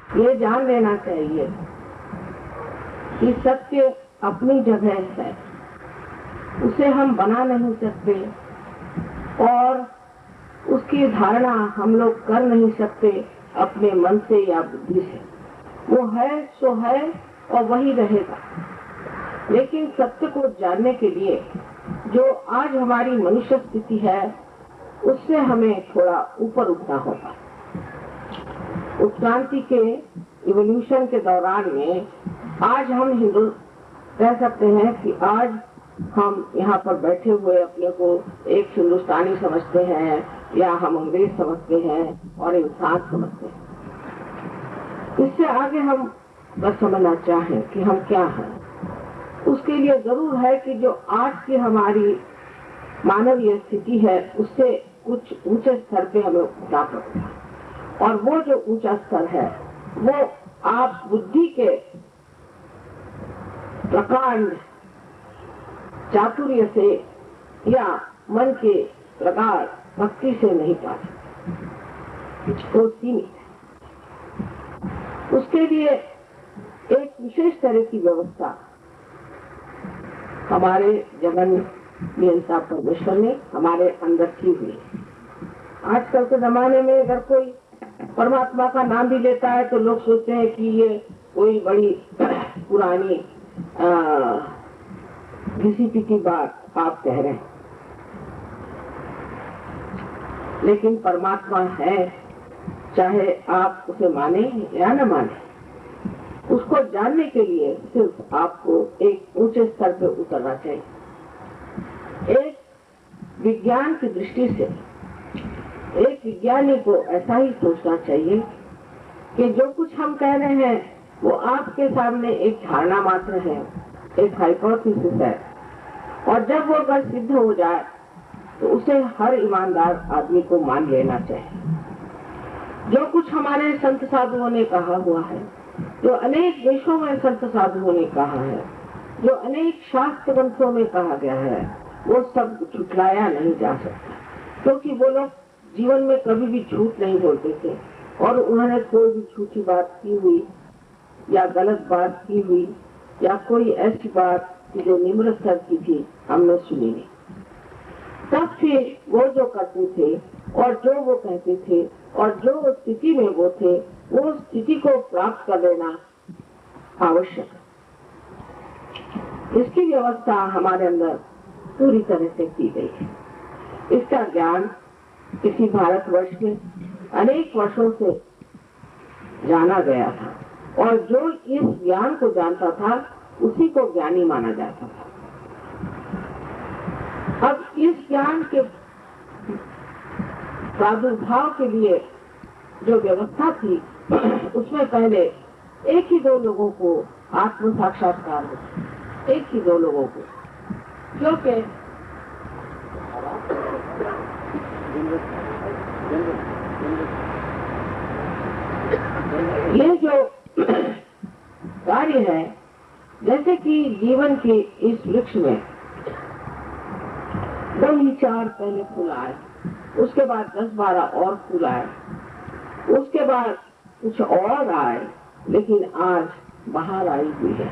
ये जान लेना चाहिए कि सत्य अपनी जगह है, उसे हम बना नहीं सकते और उसकी धारणा हम लोग कर नहीं सकते अपने मन से या बुद्धि से। वो है सो है और वही रहेगा। लेकिन सत्य को जानने के लिए जो आज हमारी मनुष्य स्थिति है, उससे हमें थोड़ा ऊपर उठना होगा। उत्क्रांति के इवोल्यूशन के दौरान में आज हम हिंदू कह सकते हैं कि आज हम यहाँ पर बैठे हुए अपने को एक हिंदुस्तानी समझते हैं या हम अंग्रेज समझते हैं और इंसान समझते हैं। इससे आगे हम बस समझना चाहें कि हम क्या हैं, उसके लिए जरूर है कि जो आज की हमारी मानवीय स्थिति है उससे कुछ ऊंचे स्तर पे हमें उठना पड़ेगा। और वो जो ऊंचा स्तर है वो आप बुद्धि के प्रकांड चातुर्य से या मन के प्रगाढ़ भक्ति से नहीं पा सकते, वो सीमित है। उसके लिए एक विशेष तरह की व्यवस्था हमारे जगन नियंता परमेश्वर ने हमारे अंदर की हुई। आजकल के जमाने में अगर कोई परमात्मा का नाम भी लेता है तो लोग सोचते हैं कि ये कोई बड़ी पुरानी घिसी की बात आप कह रहे हैं। लेकिन परमात्मा है, चाहे आप उसे माने या न माने, उसको जानने के लिए सिर्फ आपको एक ऊंचे स्तर पर उतरना चाहिए। एक विज्ञान की दृष्टि से एक विज्ञानी को ऐसा ही सोचना चाहिए कि जो कुछ हम कह रहे हैं वो आपके सामने एक धारणा मात्र है, एक हाइपोथेसिस है, और जब वो अगर सिद्ध हो जाए तो उसे हर ईमानदार आदमी को मान लेना चाहिए। जो कुछ हमारे संत साधुओं ने कहा हुआ है, जो अनेक देशों में संत साधुओं ने कहा है, जो अनेक शास्त्र ग्रंथों में कहा गया है, वो सब झुठलाया नहीं जा सकता, क्योंकि वो लोग जीवन में कभी भी झूठ नहीं बोलते थे और उन्होंने कोई भी झूठी बात की हुई या गलत बात की हुई या कोई ऐसी बात जो निम्र स्तर की थी हमने सुनी नहीं। तब फिर वो जो करते थे और जो वो कहते थे और जो स्थिति में वो थे, वो स्थिति को प्राप्त कर लेना आवश्यक। इसकी व्यवस्था हमारे अंदर पूरी तरह से की गई है। इसका ज्ञान इसी भारतवर्ष में अनेक वर्षों से जाना गया था और जो इस ज्ञान को जानता था उसी को ज्ञानी माना जाता था। अब इस ज्ञान के प्रादुर्भाव के लिए जो व्यवस्था थी उसमें पहले एक ही दो लोगों को आत्म साक्षात्कार होता, एक ही दो लोगों को, क्योंकि ये जो कार्य है, जैसे कि जीवन के इस वृक्ष में 2 ही 4 पहले फूल आए, उसके बाद 10-12 और फूल आए, उसके बाद कुछ और आए, लेकिन आज बाहर आई हुई है।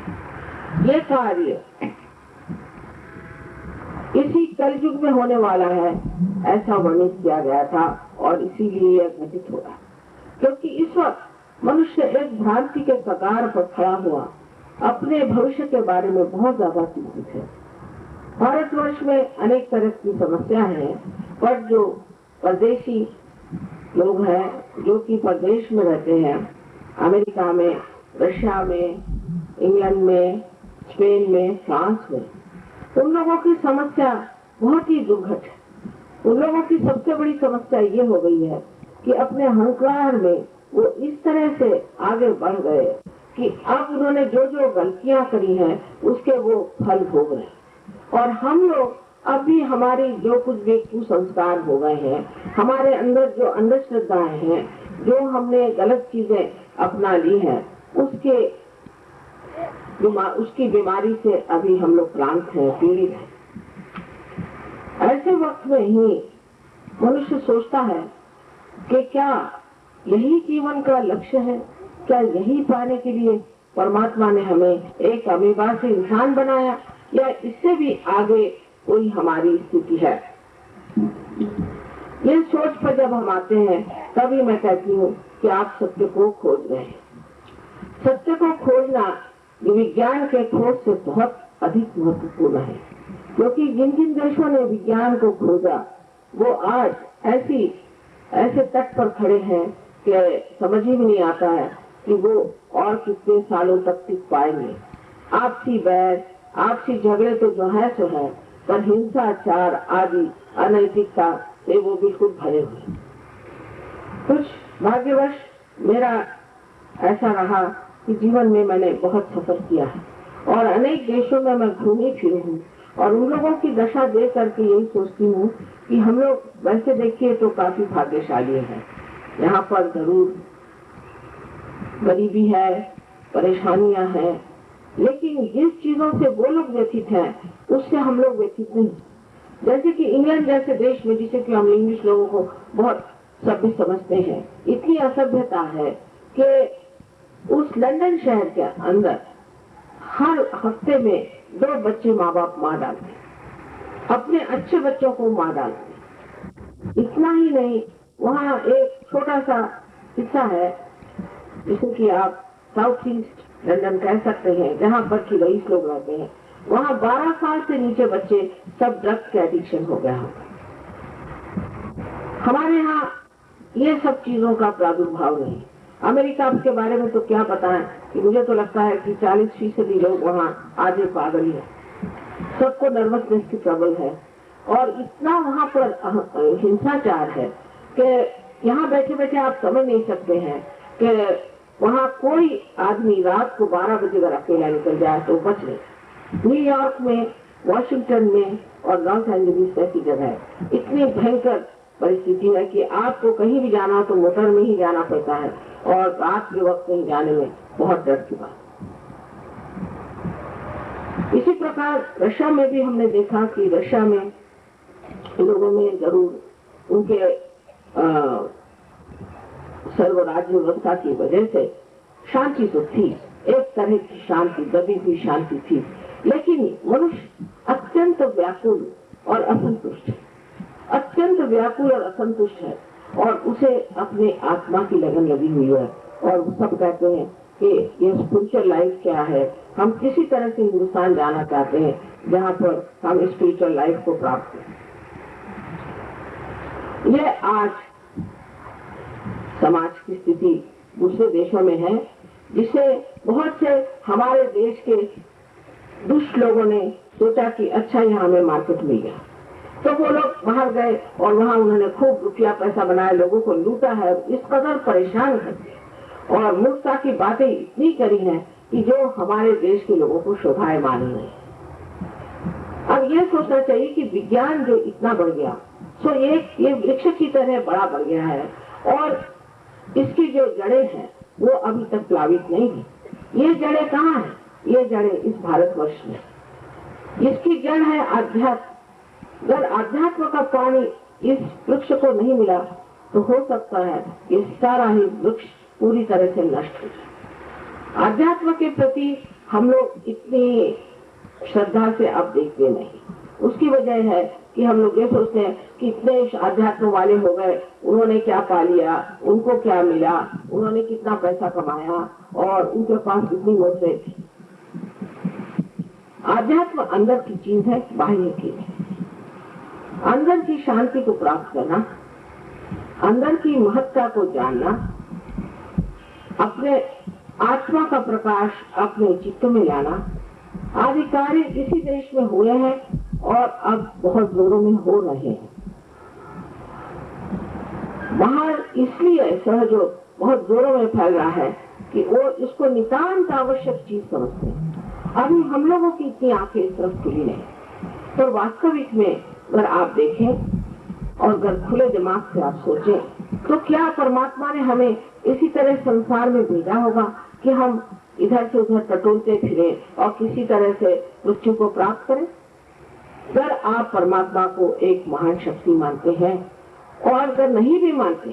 ये कार्य इसी कलयुग में होने वाला है, ऐसा वर्णित किया गया था और इसीलिए यह घटित हो रहा, क्योंकि इस वक्त मनुष्य एक भ्रांति के कगार पर खड़ा हुआ अपने भविष्य के बारे में बहुत ज्यादा चिंतित है। भारतवर्ष में अनेक तरह की समस्या है, पर जो परदेशी लोग हैं, जो कि परदेश में रहते हैं, अमेरिका में, रशिया में, इंग्लैंड में, स्पेन में, फ्रांस में, उन लोगों की समस्या बहुत ही दुर्घट है। उन लोगों की सबसे बड़ी समस्या ये हो गई है कि अपने अहंकार में वो इस तरह से आगे बढ़ गए कि अब उन्होंने जो जो गलतियां करी हैं उसके वो फल भोग रहे हैं। और हम लोग अब भी हमारी जो कुछ भी कुसंस्कार हो गए हैं, हमारे अंदर जो अंधश्रद्धाएं हैं, जो हमने गलत चीजें अपना ली हैं, उसकी बीमारी से अभी हम लोग क्लांत हैं, पीड़ित हैं। ऐसे वक्त में ही मनुष्य सोचता है कि क्या यही जीवन का लक्ष्य है, क्या यही पाने के लिए परमात्मा ने हमें एक अमीबा से इंसान बनाया, या इससे भी आगे कोई हमारी स्थिति है? ये सोच पर जब हम आते हैं तभी मैं कहती हूँ कि आप सत्य को खोज रहे हैं। सत्य को खोजना विज्ञान के खोज से बहुत अधिक महत्वपूर्ण है, क्योंकि जिन जिन देशों ने विज्ञान को खोजा वो आज ऐसे तट पर खड़े हैं कि समझ ही नहीं आता है कि वो और कितने सालों तक टिक पाएंगे। आपसी बैर, आपसी झगड़े तो जो है सो है, पर हिंसाचार आदि अनैतिकता से वो बिल्कुल भरे हुए। कुछ भाग्यवश मेरा ऐसा रहा कि जीवन में मैंने बहुत सफर किया है और अनेक देशों में मैं घूमी फिरी हूँ, और उन लोगों की दशा देख करके यही सोचती हूँ कि हम लोग वैसे देखिए तो काफी भाग्यशाली हैं। यहाँ पर जरूर गरीबी है, परेशानियां हैं, लेकिन जिस चीजों से वो लोग व्यथित हैं उससे हम लोग व्यथित नहीं। जैसे कि इंग्लैंड जैसे देश में, जिसे कि हम इंग्लिश लोगों को बहुत सभ्य समझते हैं, इतनी असभ्यता है कि उस लंदन शहर के अंदर हर हफ्ते में 2 बच्चे माँ बाप मार डालते, अपने अच्छे बच्चों को मार डालते। इतना ही नहीं, वहाँ एक छोटा सा हिस्सा है जिसे कि आप साउथ ईस्ट लंदन कह सकते हैं, जहाँ पर की रईस लोग रहते हैं। वहाँ 12 साल से नीचे बच्चे सब ड्रग्स के एडिक्शन हो गया होगा। हमारे यहाँ ये सब चीजों का प्रादुर्भाव नहीं। अमेरिका के बारे में तो क्या बताएं कि मुझे तो लगता है कि 40% लोग वहाँ आधे पागल ही है, सबको नर्वसनेस की ट्रबल है, और इतना वहाँ पर हिंसाचार है कि यहाँ बैठे बैठे आप समझ नहीं सकते हैं कि वहाँ कोई आदमी रात को 12 बजे अगर अकेला निकल जाए तो बच नहीं। न्यूयॉर्क में, वॉशिंगटन में और लॉस एंजलिस जैसी जगह इतनी भयंकर परिस्थिति है कि आपको कहीं भी जाना हो तो मोटर में ही जाना पड़ता है, और रात के वक्त कहीं जाने में बहुत डर की बात। इसी प्रकार रशिया में भी हमने देखा कि रशिया में लोगों में जरूर उनके सर्वराज्य व्यवस्था की वजह से शांति तो थी, एक तरह की शांति, दबी हुई शांति थी, लेकिन मनुष्य अत्यंत व्याकुल और असंतुष्ट है, अत्यंत व्याकुल और असंतुष्ट है, और उसे अपने आत्मा की लगन लगी हुई है। और सब कहते हैं कि ये स्पिरिचुअल लाइफ क्या है, हम किसी तरह से हिंदुस्तान जाना चाहते हैं जहाँ पर हम स्पिरिचुअल लाइफ को प्राप्त करें। ये आज समाज की स्थिति दूसरे देशों में है, जिसे बहुत से हमारे देश के दुष्ट लोगों ने सोचा कि अच्छा यहाँ हमें मार्केट मिल गया, तो वो लोग बाहर गए और वहाँ उन्होंने खूब रुपया पैसा बनाया, लोगों को लूटा है, इस कदर परेशान करके और मूर्खता की बातें इतनी करी हैं कि जो हमारे देश के लोगों को शोभायमान नहीं। अब ये सोचना चाहिए कि विज्ञान जो इतना बढ़ गया, सो ये वृक्ष की तरह बड़ा बढ़ गया है, और इसकी जो जड़ें हैं वो अभी तक प्लावित नहीं है। ये जड़ें कहाँ हैं? ये जड़ें इस भारतवर्ष में। इसकी जड़ है अध्यात्म। अगर अध्यात्म का पानी इस वृक्ष को नहीं मिला तो हो सकता है ये सारा ही वृक्ष पूरी तरह से नष्ट हो जाए। अध्यात्म के प्रति हम लोग इतनी श्रद्धा से अब देखते नहीं। उसकी वजह है कि हम लोग ये सोचते हैं कि इतने अध्यात्म वाले हो गए, उन्होंने क्या पा लिया, उनको क्या मिला, उन्होंने कितना पैसा कमाया और उनके पास कितनी मोटे। आध्यात्म अंदर की चीज है, बाहर की है। अंदर की शांति को प्राप्त करना, अंदर की महत्ता को जानना, अपने आत्मा का प्रकाश अपने चित्त में लाना आदि कार्य इसी देश में हुए हैं और अब बहुत जोरों में हो रहे हैं। बाहर इसलिए सहयोग बहुत जोरों में फैल रहा है कि वो इसको नितांत आवश्यक चीज समझते हैं। अभी हम लोगों की इतनी आंखें इस तरफ खुली नहीं, तो वास्तविक में अगर आप देखें और अगर खुले दिमाग से आप सोचें तो क्या परमात्मा ने हमें इसी तरह संसार में भेजा होगा कि हम इधर से उधर टटोलते फिरे और किसी तरह से मृत्यु को प्राप्त करें? अगर आप परमात्मा को एक महान शक्ति मानते हैं और अगर नहीं भी मानते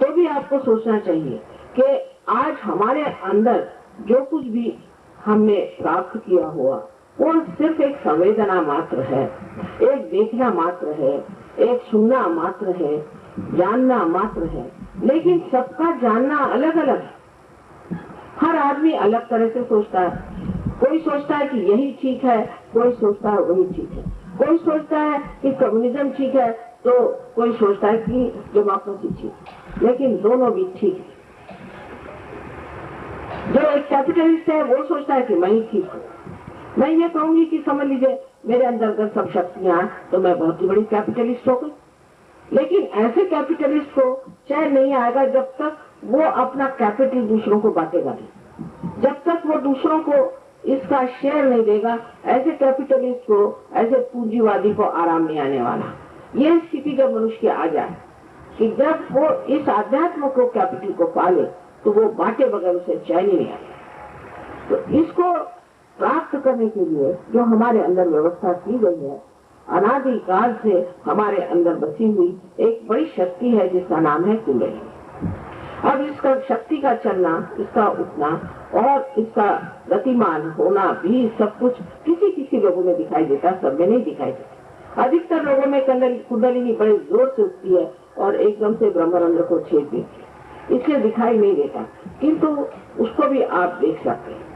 तो भी आपको सोचना चाहिए कि आज हमारे अंदर जो कुछ भी हमने प्राप्त किया हुआ वो सिर्फ एक संवेदना मात्र है, एक देखना मात्र है, एक सुनना मात्र है, जानना मात्र है। लेकिन सबका जानना अलग अलग है। हर आदमी अलग तरह से सोचता है। कोई सोचता है कि यही ठीक है, कोई सोचता है वही ठीक है। कोई सोचता है कि कम्युनिज्म ठीक है, तो कोई सोचता है कि डेमोक्रेसी ठीक है। लेकिन दोनों भी ठीक है। जो एक कैपिटलिस्ट है वो सोचता है कि मैं ही ठीक हूँ। मैं ये कहूंगी कि समझ लीजिए मेरे अंदर अगर सब शक्तियां तो मैं बहुत ही बड़ी कैपिटलिस्ट हो गई। लेकिन ऐसे कैपिटलिस्ट को चैन नहीं आएगा जब तक वो अपना कैपिटल दूसरों को बांटेगा नहीं, जब तक वो दूसरों को इसका शेयर नहीं देगा। ऐसे कैपिटलिस्ट को, ऐसे पूंजीवादी को आराम नहीं आने वाला। ये स्थिति जब मनुष्य की आ जाए कि जब वो इस आध्यात्म को, कैपिटल को पाले, तो वो बांटे बगैर उसे चैन ही नहीं आएगा। तो इसको प्राप्त करने के लिए जो हमारे अंदर व्यवस्था की गई है, अनादिकाल से हमारे अंदर बसी हुई एक बड़ी शक्ति है जिसका नाम है कुंडली। अब इसका शक्ति का चलना, इसका उठना और इसका गतिमान होना भी सब कुछ किसी किसी लोगों में दिखाई देता, सब में नहीं दिखाई देता। अधिकतर लोगों में कुंडलिनी बड़े जोर से उठती है और एकदम से ब्रह्मरंध्र को छेद देती है, इसलिए दिखाई नहीं देता, किंतु उसको भी आप देख सकते हैं।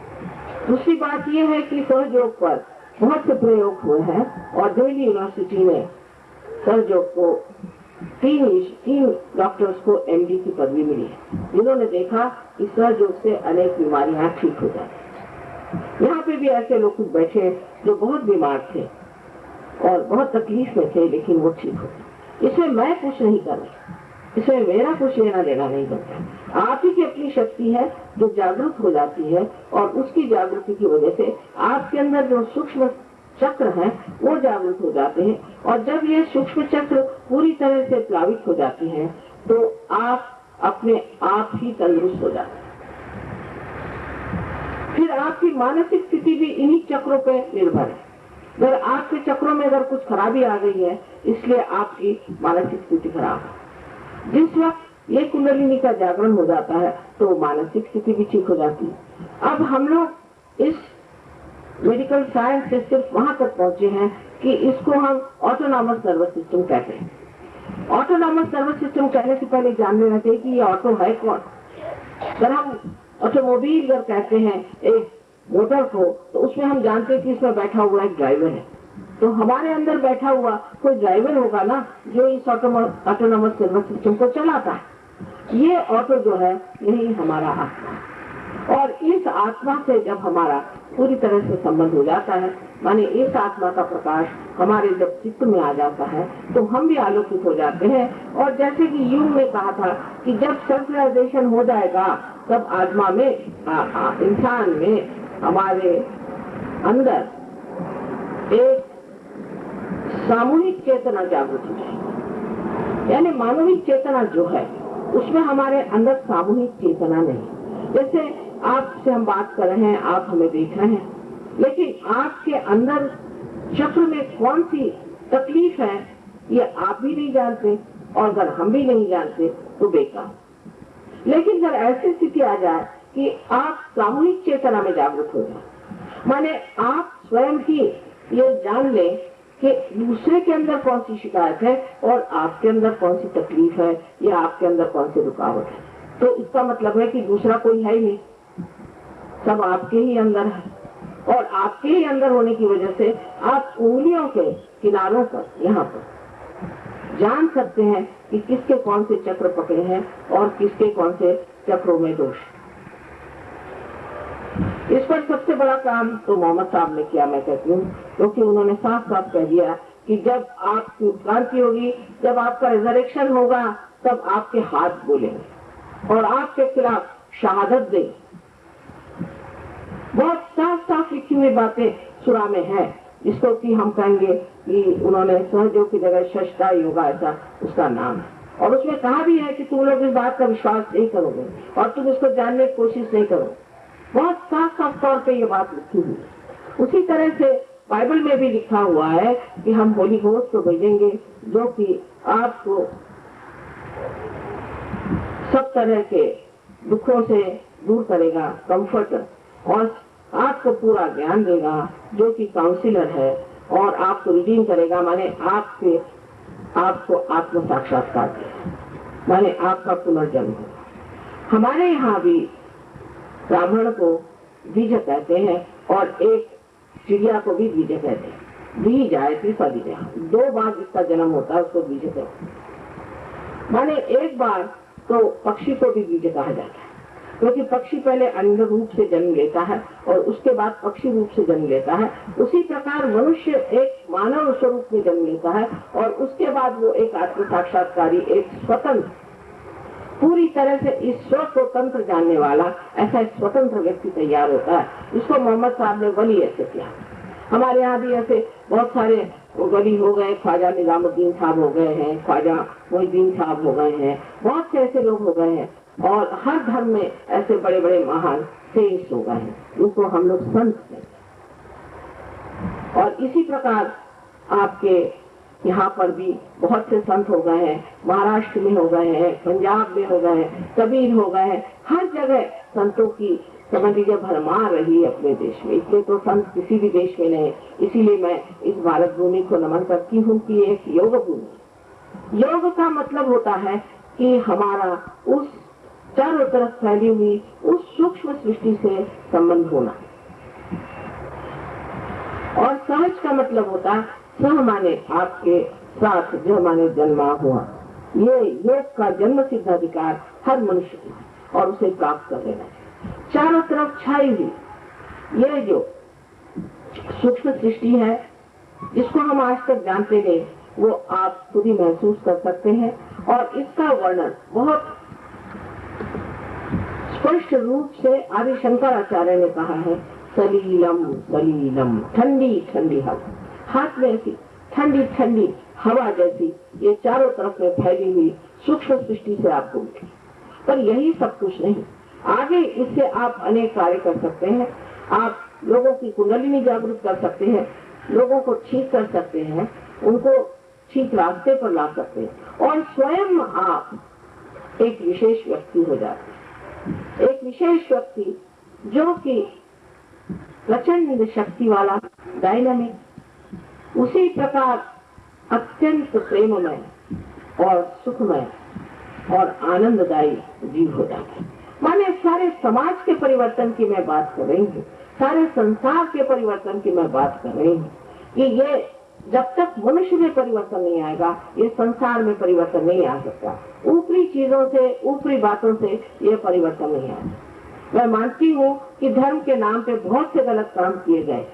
दूसरी बात यह है कि सहयोग पर बहुत से प्रयोग हुए हैं और दिल्ली यूनिवर्सिटी में सहयोग को तीन डॉक्टर्स को एमडी की पदवी मिली है, जिन्होंने देखा कि सहयोग से अनेक बीमारियां ठीक हो जाती। यहाँ पे भी ऐसे लोग कुछ बैठे जो बहुत बीमार थे और बहुत तकलीफ में थे, लेकिन वो ठीक हो गए। इसमें मैं कुछ नहीं कर रहा, इसमें मेरा कुछ लेना देना नहीं बनता। आप ही की अपनी शक्ति है जो जागरूक हो जाती है और उसकी जागृति की वजह से आपके अंदर जो सूक्ष्म चक्र हैं वो जागृत हो जाते हैं। और जब ये सूक्ष्म चक्र पूरी तरह से प्लावित हो जाते हैं तो आप अपने आप ही तंदुरुस्त हो जाते हैं। फिर आपकी मानसिक स्थिति भी इन्हीं चक्रों पे निर्भर है। अगर आपके चक्रों में अगर कुछ खराबी आ गई है, इसलिए आपकी मानसिक स्थिति खराब है। जिस वक्त ये कुंडलिनी का जागरण हो जाता है तो मानसिक स्थिति भी ठीक हो जाती है। अब हम लोग इस मेडिकल साइंस से सिर्फ वहां तक पहुंचे हैं कि इसको हम ऑटोनॉमस नर्वस सिस्टम कहते हैं। ऑटोनॉमस नर्वस सिस्टम कहने से पहले जान लेना चाहिए कि ये ऑटो है कौन। अगर हम ऑटोमोबाइल अगर कहते हैं एक मोटर को, तो उसमें हम जानते हैं कि इसमें बैठा हुआ एक ड्राइवर है। तो हमारे अंदर बैठा हुआ कोई ड्राइवर होगा ना, जो इस ऑटोनॉमस नर्वस सिस्टम को चलाता है। ये ऑटो जो है यही हमारा आत्मा है। और इस आत्मा से जब हमारा पूरी तरह से संबंध हो जाता है, माने इस आत्मा का प्रकाश हमारे जब चित्त में आ जाता है तो हम भी आलोकित हो जाते हैं। और जैसे कि यूंग ने कहा था कि जब सेल्फ रियलाइजेशन हो जाएगा तब आत्मा में, इंसान में, हमारे अंदर एक सामूहिक चेतना जागृत हो जाएगी। यानी मानविक चेतना जो है उसमें हमारे अंदर सामूहिक चेतना नहीं। जैसे आपसे हम बात कर रहे हैं, आप हमें देख रहे हैं, लेकिन आपके अंदर चक्र में कौन सी तकलीफ है ये आप भी नहीं जानते और अगर हम भी नहीं जानते तो बेकार। लेकिन अगर ऐसी स्थिति आ जाए कि आप सामूहिक चेतना में जागृत हो जाए, माने आप स्वयं ही ये जान लें कि दूसरे के अंदर कौन सी शिकायत है और आपके अंदर कौन सी तकलीफ है या आपके अंदर कौन सी रुकावट है, तो इसका मतलब है कि दूसरा कोई है ही नहीं, सब आपके ही अंदर है। और आपके ही अंदर होने की वजह से आप उंगलियों के किनारों पर, यहाँ पर जान सकते हैं कि किसके कौन से चक्र पकड़े हैं और किसके कौन से चक्रों में दोष। इस पर सबसे बड़ा काम तो मोहम्मद साहब ने किया, मैं कहती हूँ, क्योंकि उन्होंने साफ साफ कह दिया कि जब आपकी क्रांति होगी, जब आपका रिजरेक्शन होगा, तब आपके हाथ बोलेंगे और आपके खिलाफ शहादत देंगे। बहुत साफ साफ लिखी हुई बातें सुरा में है, जिसको कि हम कहेंगे कि उन्होंने सहयोग की जगह शस्ता योगा ऐसा उसका नाम है। और उसमें कहा भी है कि तुम लोग इस बात का विश्वास नहीं करोगे और तुम इसको जानने की कोशिश नहीं करोगे। बहुत साफ साफ तौर पे ये बात लिखी हुई है। उसी तरह से बाइबल में भी लिखा हुआ है कि हम होली घोष को भेजेंगे, जो कि आपको सब तरह के दुखों से दूर करेगा, कंफर्ट, और आपको पूरा ज्ञान देगा जो कि काउंसिलर है, और आपको रिडीम करेगा, माने आपको आत्म साक्षात्कार देगा, माने आपका पुनर्जन्म होगा। हमारे यहाँ भी ब्राह्मण को बीज कहते हैं और एक चिड़िया को भी बीज कहते हैं। बीज आए थी सदी, 2 बार जिसका जन्म होता है उसको बीज कहते हैं। माने एक बार तो पक्षी को भी बीज कहा जाता है, क्योंकि पक्षी पहले अन्य रूप से जन्म लेता है और उसके बाद पक्षी रूप से जन्म लेता है। उसी प्रकार मनुष्य एक मानव स्वरूप में जन्म लेता है और उसके बाद वो एक आत्म साक्षात्कारी, एक स्वतंत्र, पूरी तरह से ईश्वर को तंत्र जानने वाला ऐसा स्वतंत्र व्यक्ति तैयार होता है, जिसको मोहम्मद साहब ने वली ऐसे किया। हमारे यहाँ भी ऐसे बहुत सारे वली हो गए, ख्वाजा निजामुद्दीन साहब हो गए हैं, ख्वाजा मोहिद्दीन साहब हो गए हैं, बहुत से ऐसे लोग हो गए हैं, और हर धर्म में ऐसे बड़े बड़े महान सेंट्स हो गए हैं, उनको हम लोग संत कहते हैं। और इसी प्रकार आपके यहाँ पर भी बहुत से संत हो गए हैं, महाराष्ट्र में हो गए हैं, पंजाब में हो गए हैं, कबीर हो गए हैं, हर जगह संतों की समझ लीजिए भरमार रही है अपने देश में। इसलिए तो संत किसी भी देश में नहीं, इसीलिए मैं इस भारत भूमि को नमन करती हूँ कि एक योग भूमि। योग का मतलब होता है कि हमारा उस चारों तरफ फैली हुई उस सूक्ष्म सृष्टि से संबंध होना, और सहज का मतलब होता है सह माने आपके साथ, जो माने जन्मा हुआ। ये योग का जन्म सिद्ध अधिकार हर मनुष्य को और उसे प्राप्त कर लेना चाहिए। चारों तरफ छाई हुई ये जो सूक्ष्म सृष्टि है, जिसको हम आज तक जानते नहीं, वो आप खुद ही महसूस कर सकते हैं, और इसका वर्णन बहुत स्पष्ट रूप से आदि शंकराचार्य ने कहा है। सलीलम सलीलम, ठंडी ठंडी हवा, हाथ में ऐसी ठंडी ठंडी हवा जैसी ये चारों तरफ में फैली हुई सूक्ष्म सृष्टि से आपको मिली। पर यही सब कुछ नहीं, आगे इससे आप अनेक कार्य कर सकते हैं। आप लोगों की कुंडलिनी जागृत कर सकते हैं, लोगों को ठीक कर सकते हैं, उनको ठीक रास्ते पर ला सकते हैं, और स्वयं आप एक विशेष व्यक्ति हो जाते हैं। एक विशेष व्यक्ति जो कि प्रचंड शक्ति वाला, डायनामिक, उसी प्रकार अत्यंत प्रेममय और सुखमय और आनंददायी जीव हो जाता है। माने सारे समाज के परिवर्तन की मैं बात कर रही हूँ, सारे संसार के परिवर्तन की मैं बात कर रही हूँ, कि ये जब तक मनुष्य में परिवर्तन नहीं आएगा, ये संसार में परिवर्तन नहीं आ सकता। ऊपरी चीजों से, ऊपरी बातों से ये परिवर्तन नहीं आएगा। मैं मानती हूँ कि धर्म के नाम पे बहुत से गलत काम किए गए।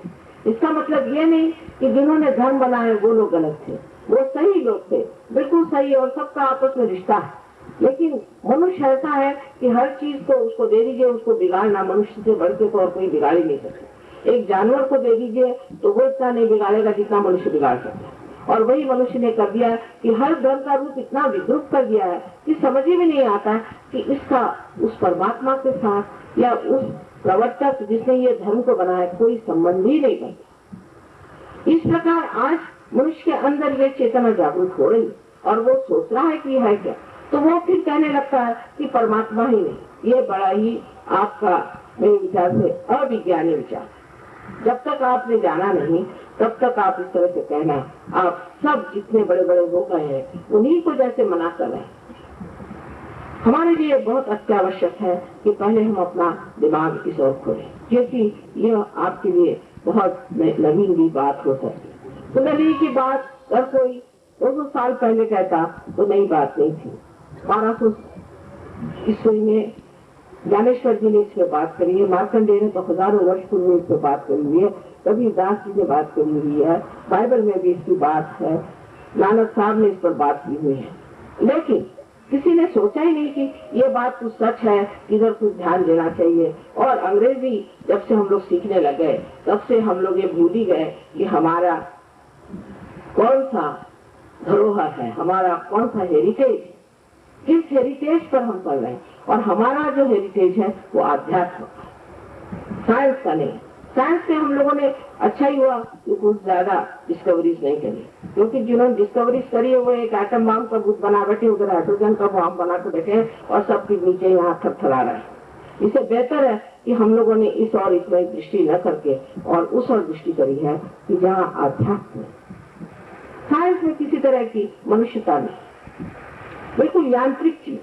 इसका मतलब ये नहीं कि जिन्होंने धर्म बनाए वो लोग गलत थे, वो सही लोग थे, बिल्कुल सही, और सबका आपस में रिश्ता है। लेकिन मनुष्य ऐसा है कि हर चीज को उसको दे दीजिए, उसको बिगाड़ना मनुष्य से बढ़ के तो और कोई बिगाड़ ही नहीं सकता। एक जानवर को दे दीजिए तो वो इतना नहीं बिगाड़ेगा जितना मनुष्य बिगाड़ सकता है, और वही मनुष्य ने कर दिया कि हर धर्म का रूप इतना विद्रुप कर दिया है कि समझ ही में नहीं आता है कि इसका उस परमात्मा के साथ या उस प्रवर्तक जिसने ये धर्म को बनाया कोई संबंध ही नहीं बनता। इस प्रकार आज मनुष्य के अंदर ये चेतना जागरूक हो रही और वो सोच रहा है कि है क्या, तो वो फिर कहने लगता है कि परमात्मा ही नहीं। ये बड़ा ही आपका मेरे विचार से अविज्ञानी विचार। जब तक आपने जाना नहीं तब तक आप इस तरह से कहना, आप सब जितने बड़े बड़े हो गए हैं उन्हीं को जैसे मना कर रहे हैं। हमारे लिए बहुत अत्यावश्यक है कि पहले हम अपना दिमाग इस ओर खोलें, क्योंकि यह आपके लिए बहुत नवीन भी बात हो सकती है। तो नवीन की बात अगर कोई 200 साल पहले कहता तो नई बात नहीं थी। 1200 ईस्वी में ज्ञानेश्वर जी ने इस पे बात करी है, मार्कंडेय ने तो हजारों वर्ष पूर्व इस पे बात करी हुई है, कबीर दास जी ने बात करी हुई है, बाइबल में भी इसकी बात है, नानक साहब ने इस पर बात की हुई है। लेकिन किसी ने सोचा ही नहीं कि ये बात कुछ सच है, इधर कुछ ध्यान देना चाहिए। और अंग्रेजी जब से हम लोग सीखने लगे तब से हम लोग ये भूल ही गए कि हमारा कौन सा धरोहर है, हमारा कौन सा हेरिटेज, किस हेरिटेज पर हम पढ़ रहे हैं। और हमारा जो हेरिटेज है वो आध्यात्म, साइंस का नहीं। साइंस से हम लोगों ने अच्छा ही हुआ कि कुछ ज्यादा डिस्कवरीज नहीं करी, क्योंकि जिन्होंने डिस्कवरीज करी है वो एक एटम बम का बुत बना बैठे, उधर हाइड्रोजन का बम बना के बैठे और सबके नीचे यहाँ थरथरा रहा है। इससे बेहतर है कि हम लोगों ने इस और इसमें दृष्टि न करके और उस और दृष्टि करी है कि जहाँ आध्यात्म साइंस में किसी तरह की मनुष्यता नहीं, बिल्कुल यांत्रिक चीज,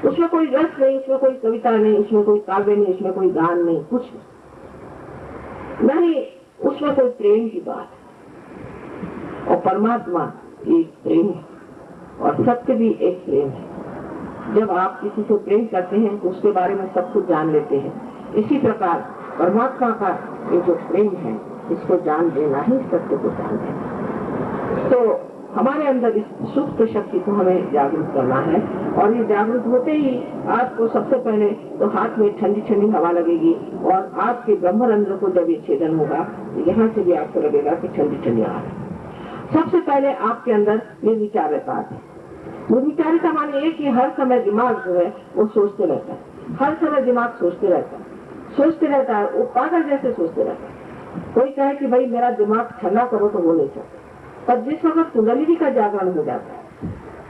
उसमें कोई रस नहीं, उसमें कोई कविता नहीं, उसमें कोई काव्य नहीं, उसमें कोई गान नहीं, कुछ नहीं, उसमें कोई प्रेम की बात है। और परमात्मा एक प्रेम है और सत्य भी एक प्रेम है। जब आप किसी से प्रेम करते हैं तो उसके बारे में सब कुछ जान लेते हैं। इसी प्रकार परमात्मा का ये जो प्रेम है, इसको जान लेना ही सत्य को जान लेना। तो हमारे अंदर इस सुप्त शक्ति को हमें जागरूक करना है, और ये जागरूक होते ही आपको सबसे पहले तो हाथ में ठंडी ठंडी हवा लगेगी, और आपके ब्रह्मरंध्र को जब ये छेदन होगा तो यहाँ से भी आपको लगेगा कि ठंडी ठंडी हवा है। सबसे पहले आपके अंदर निर्विचारता है। निर्विचारिता माने ये कि हर समय दिमाग जो है वो सोचते रहता है, हर समय दिमाग सोचते रहता है, वो पागल जैसे सोचते रहता है। कोई कहे कि भाई मेरा दिमाग ठंडा करो तो वो नहीं चाहता, पर जिस वक्त कुंडलिनी का जागरण हो जाता है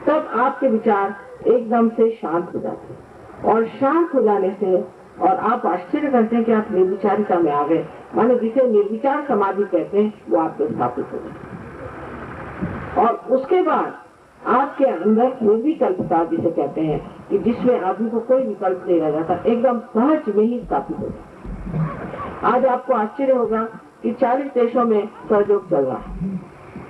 तब आपके विचार एकदम से शांत हो जाते हैं, और शांत हो जाने से और आप आश्चर्य करते हैं कि आप निर्विचारिता में आ गए, माने जिसे निर्विचार समाधि कहते हैं वो आपको स्थापित हो गए। और उसके बाद आपके अंदर निर्विकल्पता जिसे कहते हैं कि जिसमें आदमी को कोई विकल्प नहीं रह जाता, एकदम सहज में ही स्थापित हो जाता। आज आपको आश्चर्य होगा कि 40 देशों में सहयोग चल रहा है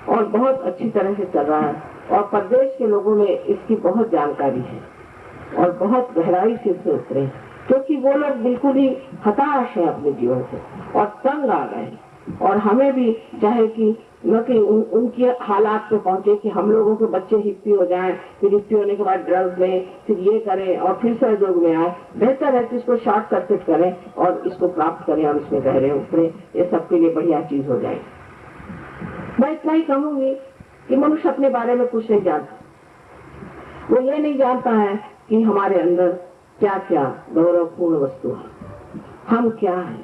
और बहुत अच्छी तरह से चल रहा है, और प्रदेश के लोगों में इसकी बहुत जानकारी है और बहुत गहराई से सोच रहे हैं, क्योंकि वो लोग बिल्कुल ही हताश है अपने जीवन से और तंग आ गए हैं। और हमें भी चाहे कि न कि उनके हालात पे पहुंचे कि हम लोगों के बच्चे हिप्पी हो जाएं, फिर हिप्पी होने के बाद ड्रग्स लें, फिर ये करें और फिर सहयोग में आए। बेहतर है कि इसको शॉर्ट सर्किट करें और इसको प्राप्त करें और इसमें गहरे उतरे, ये सबके लिए बढ़िया चीज हो जाएगी। मैं इतना ही कहूंगी कि मनुष्य अपने बारे में कुछ नहीं जानता। वो ये नहीं जानता है कि हमारे अंदर क्या क्या गौरवपूर्ण वस्तु है, हम क्या हैं,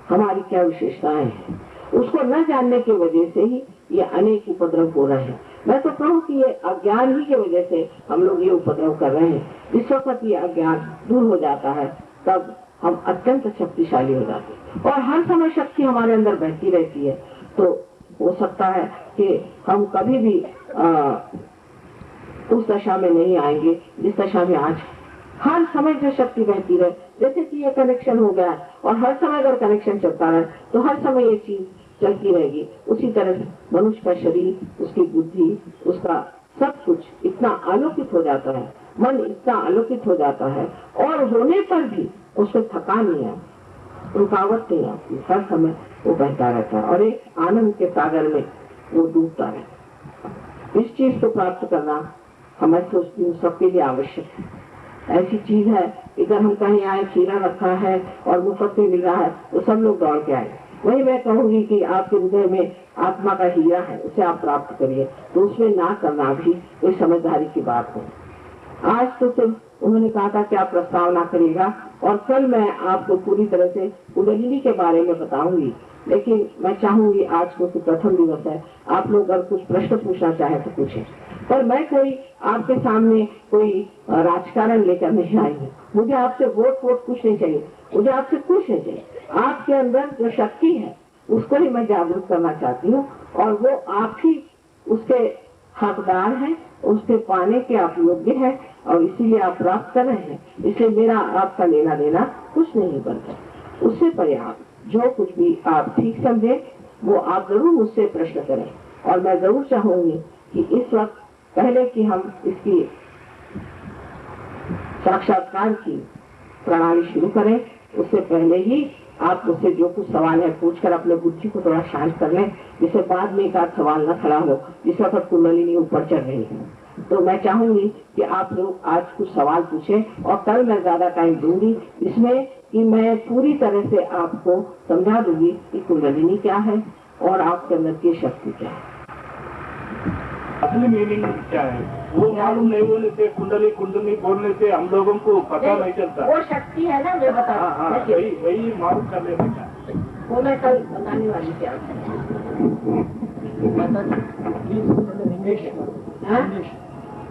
हमारी क्या विशेषताएं हैं। उसको न जानने की वजह से ही ये अनेक उपद्रव हो रहे हैं। मैं तो कहूँ कि ये अज्ञान ही की वजह से हम लोग ये उपद्रव कर रहे हैं। जिस वक्त ये अज्ञान दूर हो जाता है तब हम अत्यंत शक्तिशाली हो जाते हैं, और हर समय शक्ति हमारे अंदर बहती रहती है। तो हो सकता है कि हम कभी भी उस दशा में नहीं आएंगे जिस दशा में आज हर समय जो शक्ति बहती रहे। जैसे कि ये कनेक्शन हो गया और हर समय अगर कनेक्शन चलता रहे तो हर समय ये चीज चलती रहेगी। उसी तरह से मनुष्य का शरीर, उसकी बुद्धि, उसका सब कुछ इतना आलोकित हो जाता है, मन इतना आलोकित हो जाता है, और होने पर भी उसको थकान नहीं है, रुकावट नहीं आती, हर समय वो बहता रहता है और एक आनंद के सागर में वो डूबता रहता है। इस चीज को प्राप्त करना हमें सोचती हूँ सबके लिए आवश्यक है। ऐसी चीज है, इधर हम कहीं आए, खीरा रखा है और मुफ्त में मिल रहा है तो सब लोग दौड़ के आए। वही मैं कहूंगी कि आपके हृदय में आत्मा का हीरा है, उसे आप प्राप्त करिए, तो उसमें ना करना भी कोई समझदारी की बात है। आज तो सिर्फ उन्होंने कहा था कि आप प्रस्ताव ना करिएगा, और कल मैं आपको पूरी तरह से कुंडलिनी के बारे में बताऊंगी। लेकिन मैं चाहूंगी, आज को प्रथम दिवस है, आप लोग अगर कुछ प्रश्न पूछना चाहे तो पूछें, पर मैं कोई आपके सामने कोई राजकारण लेकर नहीं आई हूँ। मुझे आपसे वोट कुछ नहीं चाहिए, मुझे आपसे कुछ नहीं चाहिए। आपके अंदर जो शक्ति है उसको ही मैं जागरूक करना चाहती हूँ, और वो आप ही उसके हकदार हैं, उसके पाने के आप योग्य हैं, और इसीलिए आप प्राप्त कर रहे हैं। इसलिए मेरा आपका लेना देना कुछ नहीं बनता। उससे पर्याप्त जो कुछ भी आप ठीक समझे वो आप जरूर मुझसे प्रश्न करें, और मैं जरूर चाहूंगी कि इस वक्त पहले कि हम इसकी साक्षात्कार की प्रणाली शुरू करें, उससे पहले ही आप मुझसे जो कुछ सवाल है पूछकर अपने बुद्धि को थोड़ा शांत कर लें, जिससे बाद में एक आध सवाल न खड़ा हो जिस वक्त कुंडलिनी ऊपर चढ़ रही है। तो मैं चाहूंगी कि आप लोग आज कुछ सवाल पूछें, और कल मैं ज्यादा टाइम दूंगी इसमें कि मैं पूरी तरह से आपको समझा दूंगी कि कुंडलिनी क्या है और आपके अंदर की शक्ति क्या है, असली मीनिंग क्या है। वो मालूम नहीं होने से कुंडली बोलने से हम लोगों को पता नहीं चलता। वो शक्ति है ना, मैं बता वही मालूम कर लेना। वो मैं कल बताने वाली थी आपको। हाँ?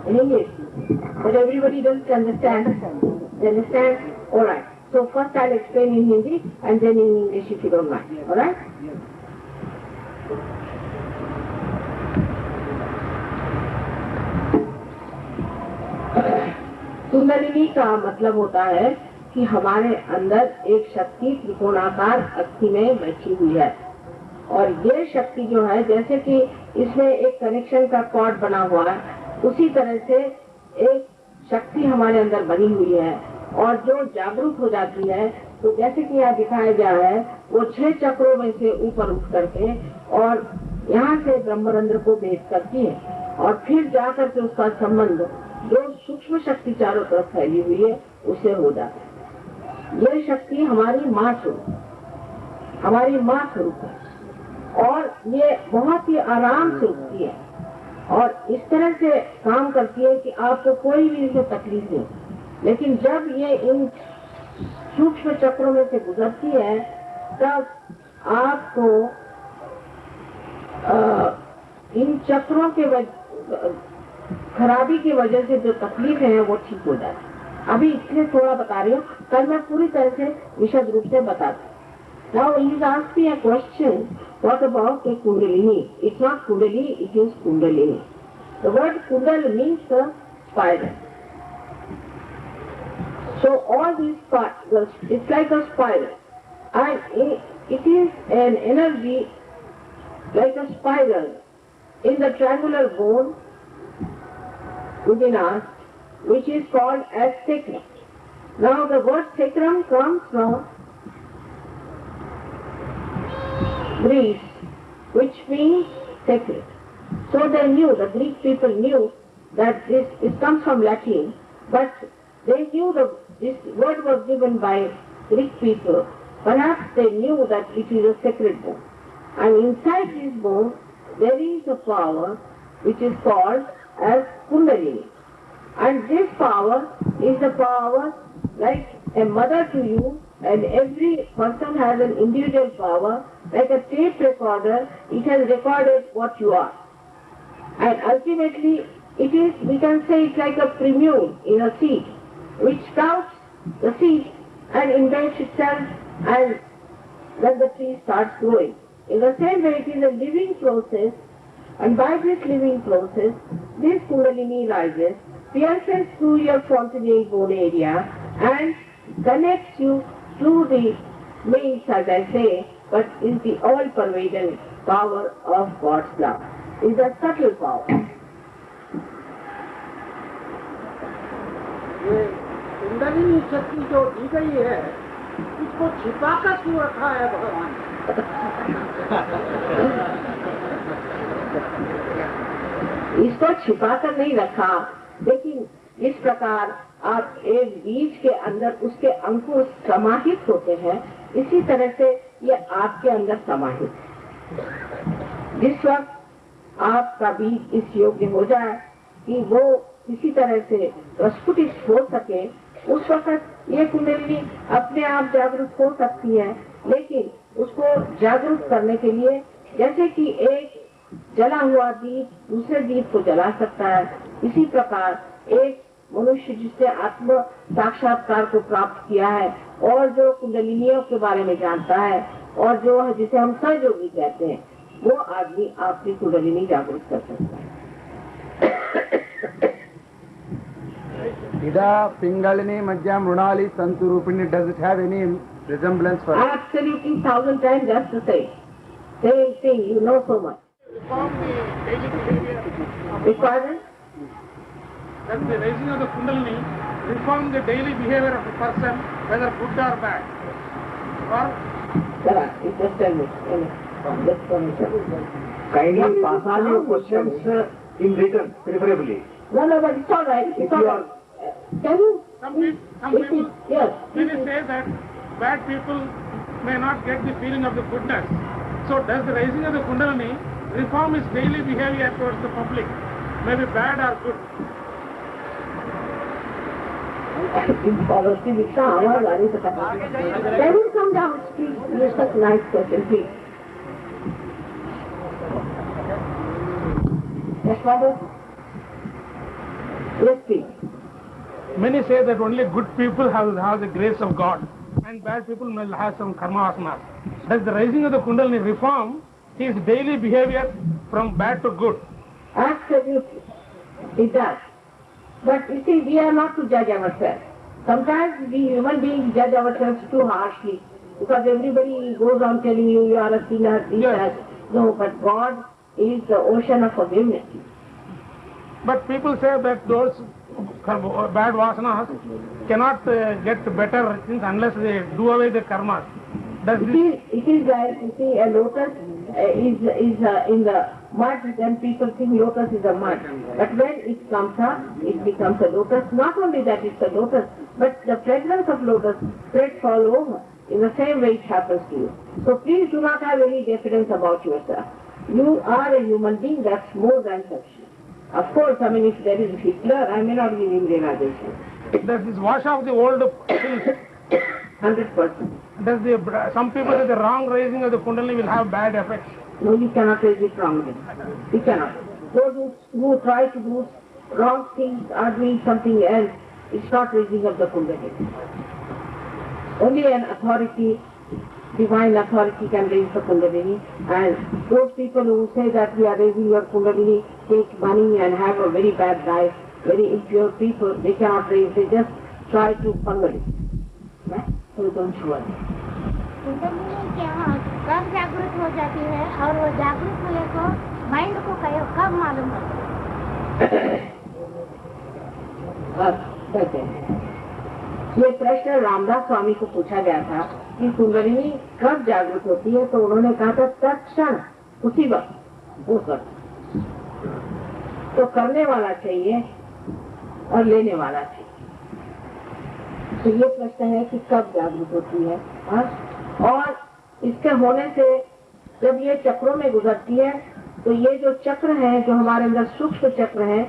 In English. But everybody doesn't understand. They understand? All right. So first I'll explain in Hindi and then in English if you don't mind. All right? Kundalini का मतलब होता है कि हमारे अंदर एक शक्ति त्रिकोणाकार अस्थि में बैठी हुई है और ये शक्ति जो है जैसे कि इसमें एक कनेक्शन का कॉर्ड बना हुआ है उसी तरह से एक शक्ति हमारे अंदर बनी हुई है और जो जागरूक हो जाती है तो जैसे कि यहाँ दिखाया गया है वो 6 चक्रों में से ऊपर उठ करके और यहाँ से ब्रह्मरंध्र को भेद करती है और फिर जाकर के उसका संबंध जो सूक्ष्म शक्ति चारों तरफ फैली हुई है उसे हो जाता है। ये शक्ति हमारी माँ स्वरूप है और ये बहुत ही आराम से उठती है और इस तरह से काम करती है कि आपको कोई भी इसमें तकलीफ नहीं। लेकिन जब ये इन सूक्ष्म चक्रों में से गुजरती है तब आपको इन चक्रों के खराबी की वजह से जो तकलीफ है वो ठीक हो जाती है। अभी इसलिए थोड़ा बता रही हूँ, कल मैं पूरी तरह से विशद रूप से बताती हूँ। Now you ask me a question, what about the Kundalini? It's not Kundalini, it is Kundalini. The word Kundal means the spiral. So all these spirals, it's like a spiral. And it is an energy like a spiral in the triangular bone within us, which is called as sacrum. Now the word sacrum comes from Greece, which means sacred. So they knew, the Greek people knew that this comes from Latin, but they knew this word was given by Greek people. Perhaps they knew that it is a sacred bone. And inside this bone, there is a power which is called as Kundalini. And this power is the power like a mother to you, and every person has an individual power. Like a tape recorder, it has recorded what you are. And ultimately, it is, we can say it's like a primule in a seed, which sprouts the seed and invents itself, and then the tree starts growing. In the same way, it is a living process, and by this living process, this Kundalini rises, pierces through your fontanelle bone area, and connects you through the means, as I say, but is the all-pervading power of God's love. Is a subtle power. ये कुंडलिनी शक्ति जो दी गई है, इसको छिपाकर क्यों रखा है भगवान? इसको छिपाकर नहीं रखा, लेकिन इस प्रकार आप एक बीज के अंदर उसके अंकुर समाहित होते हैं, इसी तरह से ये आपके अंदर समाहित है। जिस वक्त आपका बीज इस योग्य हो जाए कि वो किसी तरह से प्रस्फुटित हो सके, उस वक्त ये कुंडलिनी अपने आप जागरूक हो सकती है। लेकिन उसको जागरूक करने के लिए जैसे कि एक जला हुआ दीप दूसरे दीप को जला सकता है, इसी प्रकार एक मनुष्य जिसने आत्म साक्षात्कार को प्राप्त किया है और जो कुंडलिनियों के बारे में जानता है और जो जिसे हम सहयोगी कहते हैं, वो आदमी आपकी कुंडलिनी जागरूक कर सकता है। Ida Pingalini Madhyam Runali Santurupini, does it have any resemblance for Absolutely 1,000 times just the same. Same thing, you know so much. Reform the daily behavior of the Pardon? That the raising of the Kundalini reform the daily behavior of a person, whether good or bad. Or Just tell me. Kindly pass on your questions in written, preferably. No, but it's all right. It's all right. Can you? some people Yes. really say that bad people may not get the feeling of the goodness. So does the raising of the Kundalini reform his daily behavior towards the public, maybe bad or good? Policy Diksha, our Gari Sata. They will come down, please. Yes, such nice question, please. Yes, Father? Yes, please. Many say that only good people have the grace of God and bad people will have some karma vasanas. Does the rising of the Kundalini reform his daily behavior from bad to good? Absolutely. It does. But you see, we are not to judge ourselves. Sometimes we human beings judge ourselves too harshly because everybody goes on telling you are a sinner, this, Yes. that. No, but God is the ocean of forgiveness. But people say that those bad vasanas cannot get better things unless they do away the karma. Does this? It is like, you see, a lotus is in the mud, then people think lotus is a mud. But when it comes up, it becomes a lotus. Not only that it's a lotus, but the fragrance of lotus spreads all over. In the same way it happens to you. So please do not have any diffidence about yourself. You are a human being, that's more than sufficient. Of course, I mean, if there is Hitler, I may not give him realization. Does this wash off the old sins? 100%. Does some people say the wrong raising of the Kundalini will have bad effects? No, you cannot raise it wrongly. You cannot. Those who try to do wrong things are doing something else. It's not raising of the Kundalini. Only an authority, divine authority can raise the Kundalini, and those people who say that we are raising your Kundalini, take money and have a very bad life, very impure people, they cannot raise, they just try to fungal it. So don't show it. Kundalini क्या कब जागृत हो जाती है और वो जागृत होने को माइंड को कब मालूम होता है? कहते हैं ये प्रश्न रामदास स्वामी को पूछा गया था कि कुंडलिनी कब जागृत होती है, तो उन्होंने कहा था तत्क्षण, उसी वक्त वो कर। तो करने वाला चाहिए और लेने वाला चाहिए। तो ये प्रश्न है कि कब जागृत होती है, और इसके होने से जब ये चक्रों में गुजरती है तो ये जो चक्र हैं, जो हमारे अंदर सूक्ष्म चक्र हैं,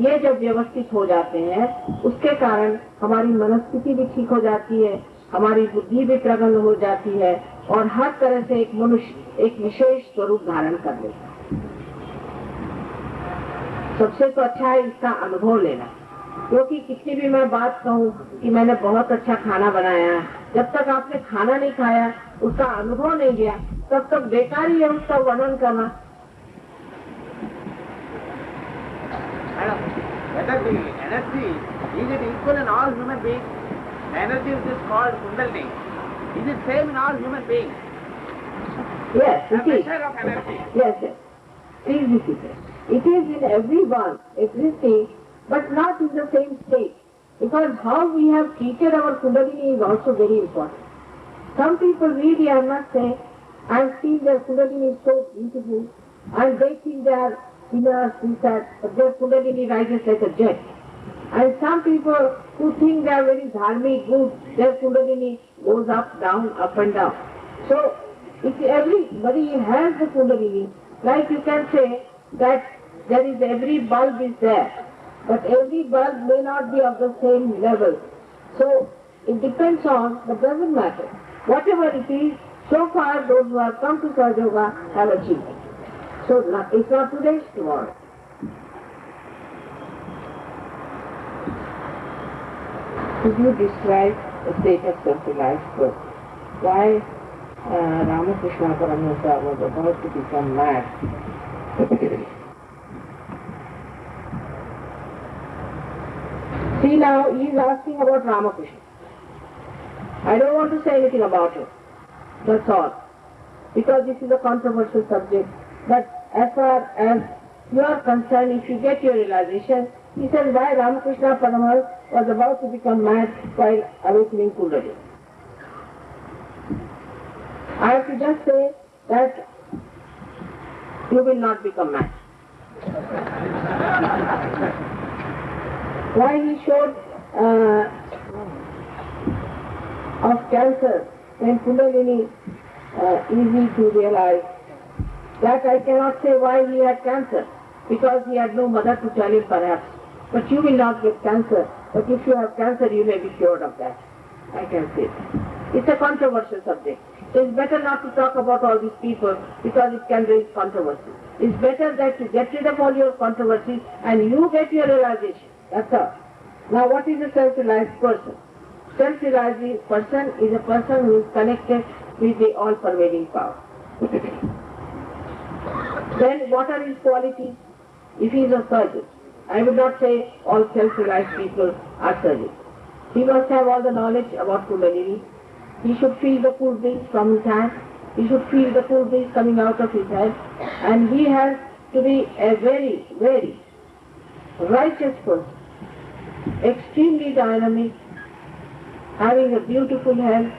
ये जब व्यवस्थित हो जाते हैं उसके कारण हमारी मनस्थिति भी ठीक हो जाती है, हमारी बुद्धि भी प्रगल्भ हो जाती है और हर तरह से एक मनुष्य एक विशेष स्वरूप धारण कर लेता है। सबसे तो अच्छा है इसका अनुभव लेना, क्योंकि कितनी भी मैं बात कहूँ कि मैंने बहुत अच्छा खाना बनाया, जब तक आपने खाना नहीं खाया, उसका अनुभव नहीं लिया, तब तक बेकार ही है उसका वर्णन करना। Whether the energy is it equal in all human beings? The energy which is called Kundalini, is it same in all human beings? Yes, The it is. measure of energy. Yes, yes. Please repeat it. It is in everyone existing, but not in the same state. Because how we have treated our Kundalini is also very important. Some people really, I must say, I've seen their Kundalini is so beautiful, and they think they are sinners, but their Kundalini rises like a jet. And some people who think they are very dharmic, good, their Kundalini goes up, down, up and down. So, if everybody has the Kundalini, like you can say that there is every bulb is there, but every bulb may not be of the same level. So, it depends on, but doesn't matter. Whatever it is, so far those who have come to Sahaja Yoga have achieved it. So, it's not today, it's tomorrow. Could you describe the state of self-reliance first? Why Ramakrishna Paramahansa was about to become mad? See now, he is asking about Ramakrishna. I don't want to say anything about it. That's all. Because this is a controversial subject. But as far as you are concerned, if you get your realization, he said why Ramakrishna Paramahansa was about to become mad while awakening Kundalini. I have to just say that you will not become mad. Why he showed of cancer when Kundalini easy to realize, that I cannot say why he had cancer, because he had no mother to tell him perhaps. But you will not get cancer But if you have cancer, you may be cured of that. I can say that. It's a controversial subject. So it's better not to talk about all these people because it can raise controversy. It's better that you get rid of all your controversies and you get your realization. That's all. Now what is a self-realized person? Self-realized person is a person who is connected with the all-pervading power. Then what are his qualities? If he is a surgeon, I would not say all self-realized people are surgeons. He must have all the knowledge about Kundalini. He should feel the cool breeze from his hand. He should feel the cool breeze coming out of his head. And he has to be a very, very righteous person. Extremely dynamic, having a beautiful health,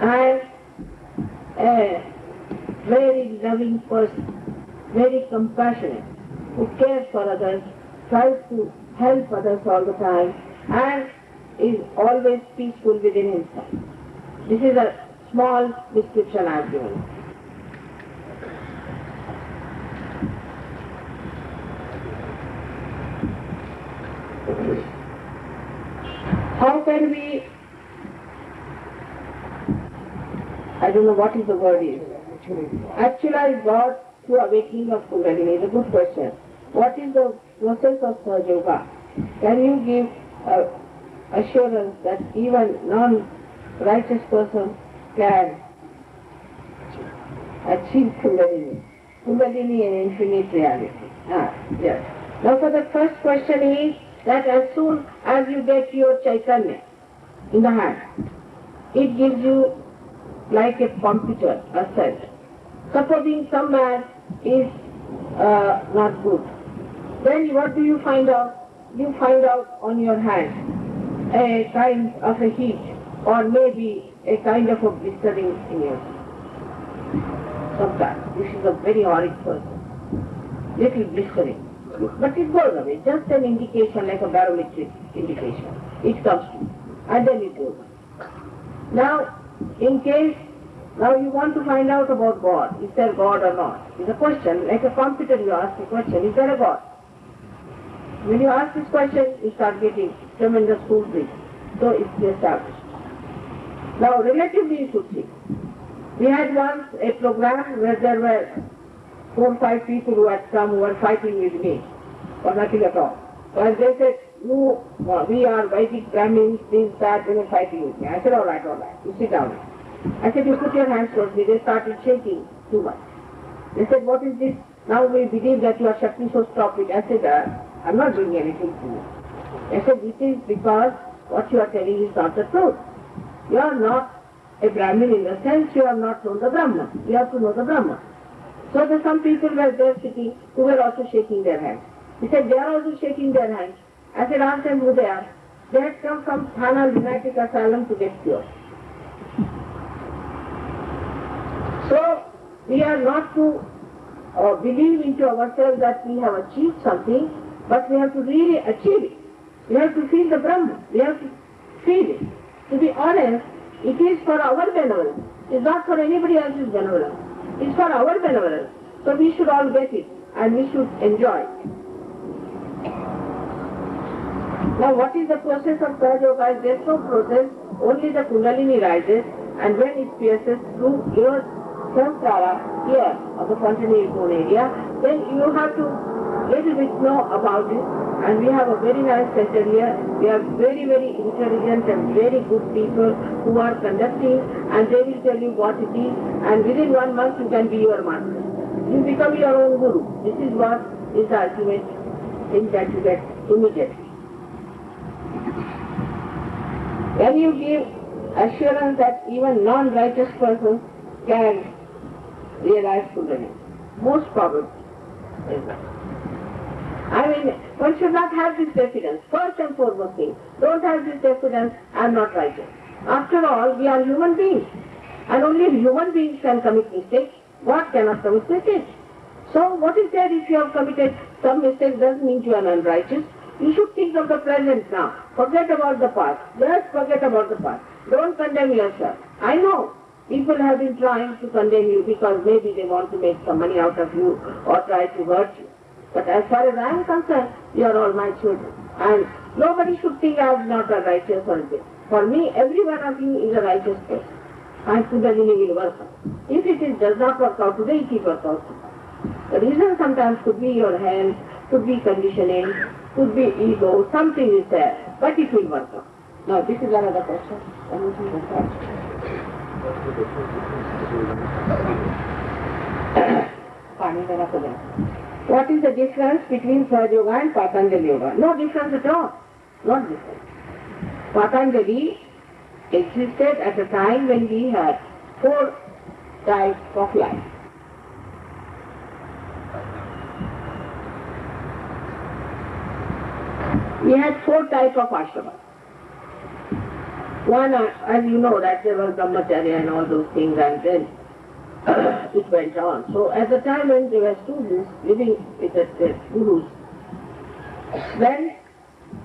and a very loving person, very compassionate, who cares for others, tries to help others all the time, and is always peaceful within himself. This is a small description I have given. How can we, I don't know what is the word is, actualize God through awakening of Kundalini? Is a good question. What is the process of Sahaja Yoga? Can you give assurance that even non-righteous person can achieve Kundalini? Kundalini and infinite reality. Yes. Now for the first question is that as soon as you get your Chaitanya in the hand, it gives you like a computer, a cell. Supposing some man is not good, then what do you find out? You find out on your hand a kind of a heat or maybe a kind of a blistering in your skin. Sometimes. This is a very horrid person. Little blistering. But it goes away, just an indication like a barometric indication. It comes to you and then it goes. Now, in case, now you want to find out about God, is there God or not? It's a question, like a computer you ask the question, is there a God? When you ask this question, you start getting tremendous cool breeze. So it's established. Now, relatively you should see. We had once a program where there were 4 or 5 people who had come who were fighting with me for nothing at all. So they said, we are Vedic Brahmins, this, that, they were fighting with me. I said, all right, you sit down. I said, you put your hands towards me. They started shaking too much. They said, what is this? Now we believe that you are Shakti, so stop it. I said, I'm not doing anything to you. I said, this is because what you are telling is not the truth. You are not a Brahmin in the sense you have not known the Brahman. You have to know the Brahman. So there some people were there sitting who were also shaking their hands. He said, they are also shaking their hands. I said, ask them who they are. They had come from Thana Lunatic Asylum to get cured. So, we are not to believe into ourselves that we have achieved something, but we have to really achieve it. We have to feel the Brahman. We have to feel it. To be honest, it is for our benevolence. It is not for anybody else's benevolence. It is for our benevolence. So we should all get it and we should enjoy it. Now what is the process of Sahaja Yoga? There is no process, only the Kundalini rises, and when it pierces through your samsara here of the frontal bone area, then you have to little bit know about it. And we have a very nice center here. We have very, very intelligent and very good people who are conducting, and they will tell you what it is, and within 1 month you can be your master. You become your own guru. This is what is the ultimate thing that you get immediately. When you give assurance that even non-righteous persons can realize Kundalini, most probably is that. I mean, one should not have this diffidence. First and foremost thing, don't have this diffidence, I am not righteous. After all, we are human beings. And only human beings can commit mistakes. God cannot commit mistakes. So what is there if you have committed some mistake doesn't mean you are unrighteous. You should think of the present now. Forget about the past. Just forget about the past. Don't condemn yourself. I know people have been trying to condemn you because maybe they want to make some money out of you or try to hurt you. But as far as I am concerned, you are all my children. And Nobody should think I am not a righteous person. For me, every one of you is a righteous person. My Kundalini will work out. If does not work out today, it will work out tomorrow. The reason sometimes could be your health, could be conditioning, could be ego, something is there, but it will work out. Now this is another question. What is the difference between Sahaja Yoga and Patanjali Yoga? No difference at all. Not different. Patanjali existed at a time when we had 4 types of life. We had 4 types of ashramas. One, as you know, that there was Brahmacharya and all those things, and then it went on. So at the time when there were students living with the gurus, then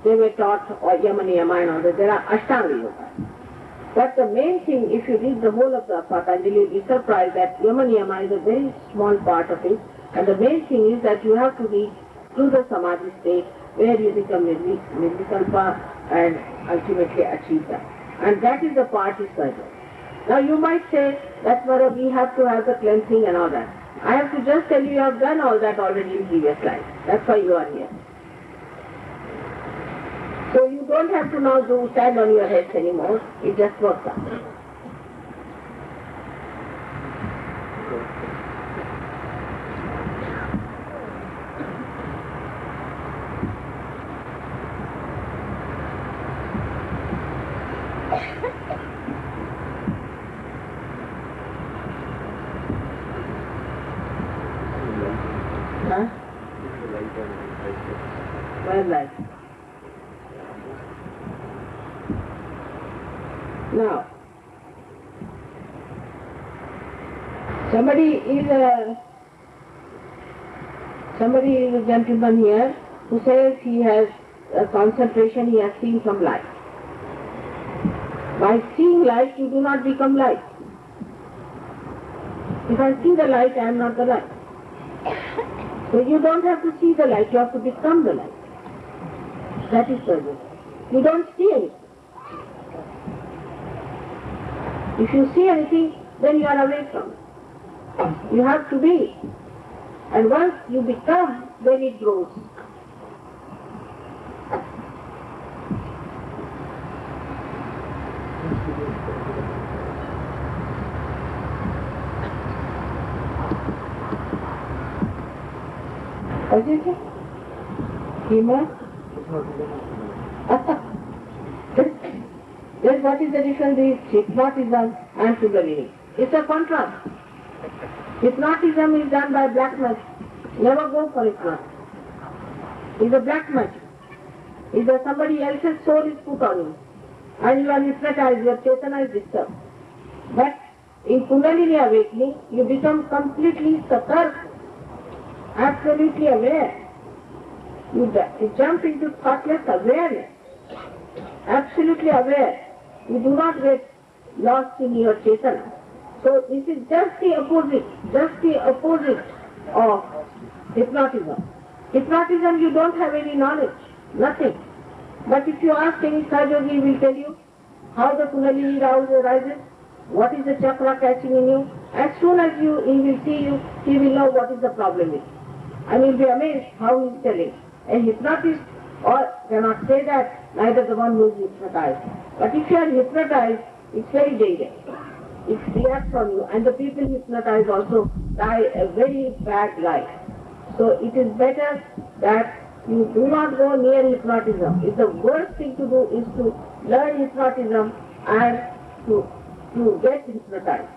they were taught Yama Niyama and all that. There are Ashtanga Yoga. But the main thing, if you read the whole of the Patanjali, you'll be surprised that Yama Niyama is a very small part of it. And the main thing is that you have to reach through the Samadhi state where you become Nirvikalpa and ultimately achieve that. And that is the part is Sahaja. Now you might say that we have to have the cleansing and all that. I have to just tell you, you have done all that already in previous life. That's why you are here. So you don't have to now stand on your heads anymore. It just works out. Huh? Where life? Now, somebody is a gentleman here who says he has a concentration he has seen from light. By seeing light, you do not become light. If I see the light, I am not the light. So you don't have to see the light, you have to become the light. That is service. You don't see anything. If you see anything, then you are away from it. You have to be. And once you become, then it grows. What is it? Humor? Then what is the difference between hypnotism and Kundalini? It's a contrast. Hypnotism is done by black magic. Never go for hypnotism. It's a black magic. It's that somebody else's soul is put on you and you are hypnotized, your Chetana is disturbed. But in Kundalini awakening, you become completely satark, absolutely aware. You jump into thoughtless awareness, absolutely aware. You do not get lost in your Chetana. So this is just the opposite of hypnotism. Hypnotism, you don't have any knowledge, nothing. But if you ask any Sahaja, he will tell you how the Kundalini rises, what is the chakra catching in you. As soon as he will see you, he will know what is the problem is. And you will be amazed how he is telling. A hypnotist cannot say that, neither the one who is hypnotized. But if you are hypnotized, it's very dangerous. It reacts on you, and the people hypnotized also die a very bad life. So it is better that you do not go near hypnotism. It's the worst thing to do is to learn hypnotism and to get hypnotized.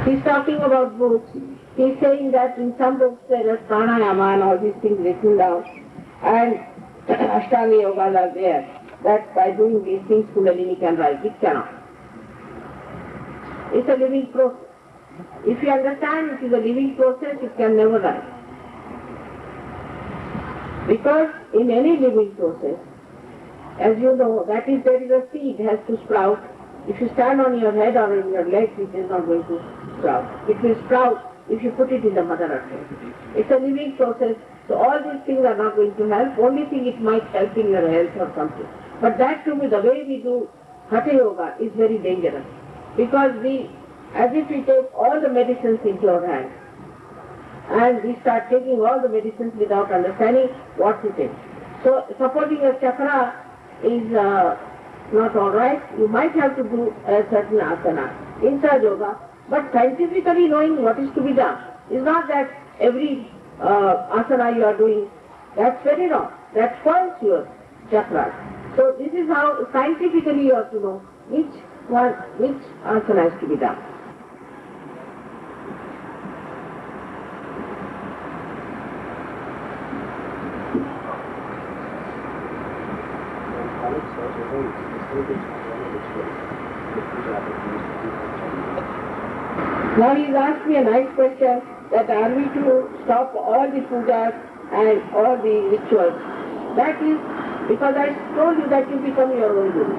He's talking about books. He's saying that in some books there is pranayama and all these things written down, and Ashtanga yogas are there, that by doing these things Kundalini can rise. It cannot. It's a living process. If you understand it is a living process, it can never rise. Because in any living process, as you know, that is, there is a seed has to sprout. If you stand on your head or on your legs, it is not going to sprout. It will sprout if you put it in the mother earth. It's a living process, so all these things are not going to help. Only thing it might help in your health or something. But that to me, the way we do Hatha Yoga is very dangerous. Because we, as if we take all the medicines into our hands. And we start taking all the medicines without understanding what to take. So supporting a chakra is not alright. You might have to do a certain asana in Sahaja Yoga, but scientifically knowing what is to be done is not that every asana you are doing, that's very wrong. That spoils your chakras. So this is how scientifically you have to know which asana has to be done. Now he's asked me a nice question that are we to stop all the pujas and all the rituals? That is because I told you that you become your own guru.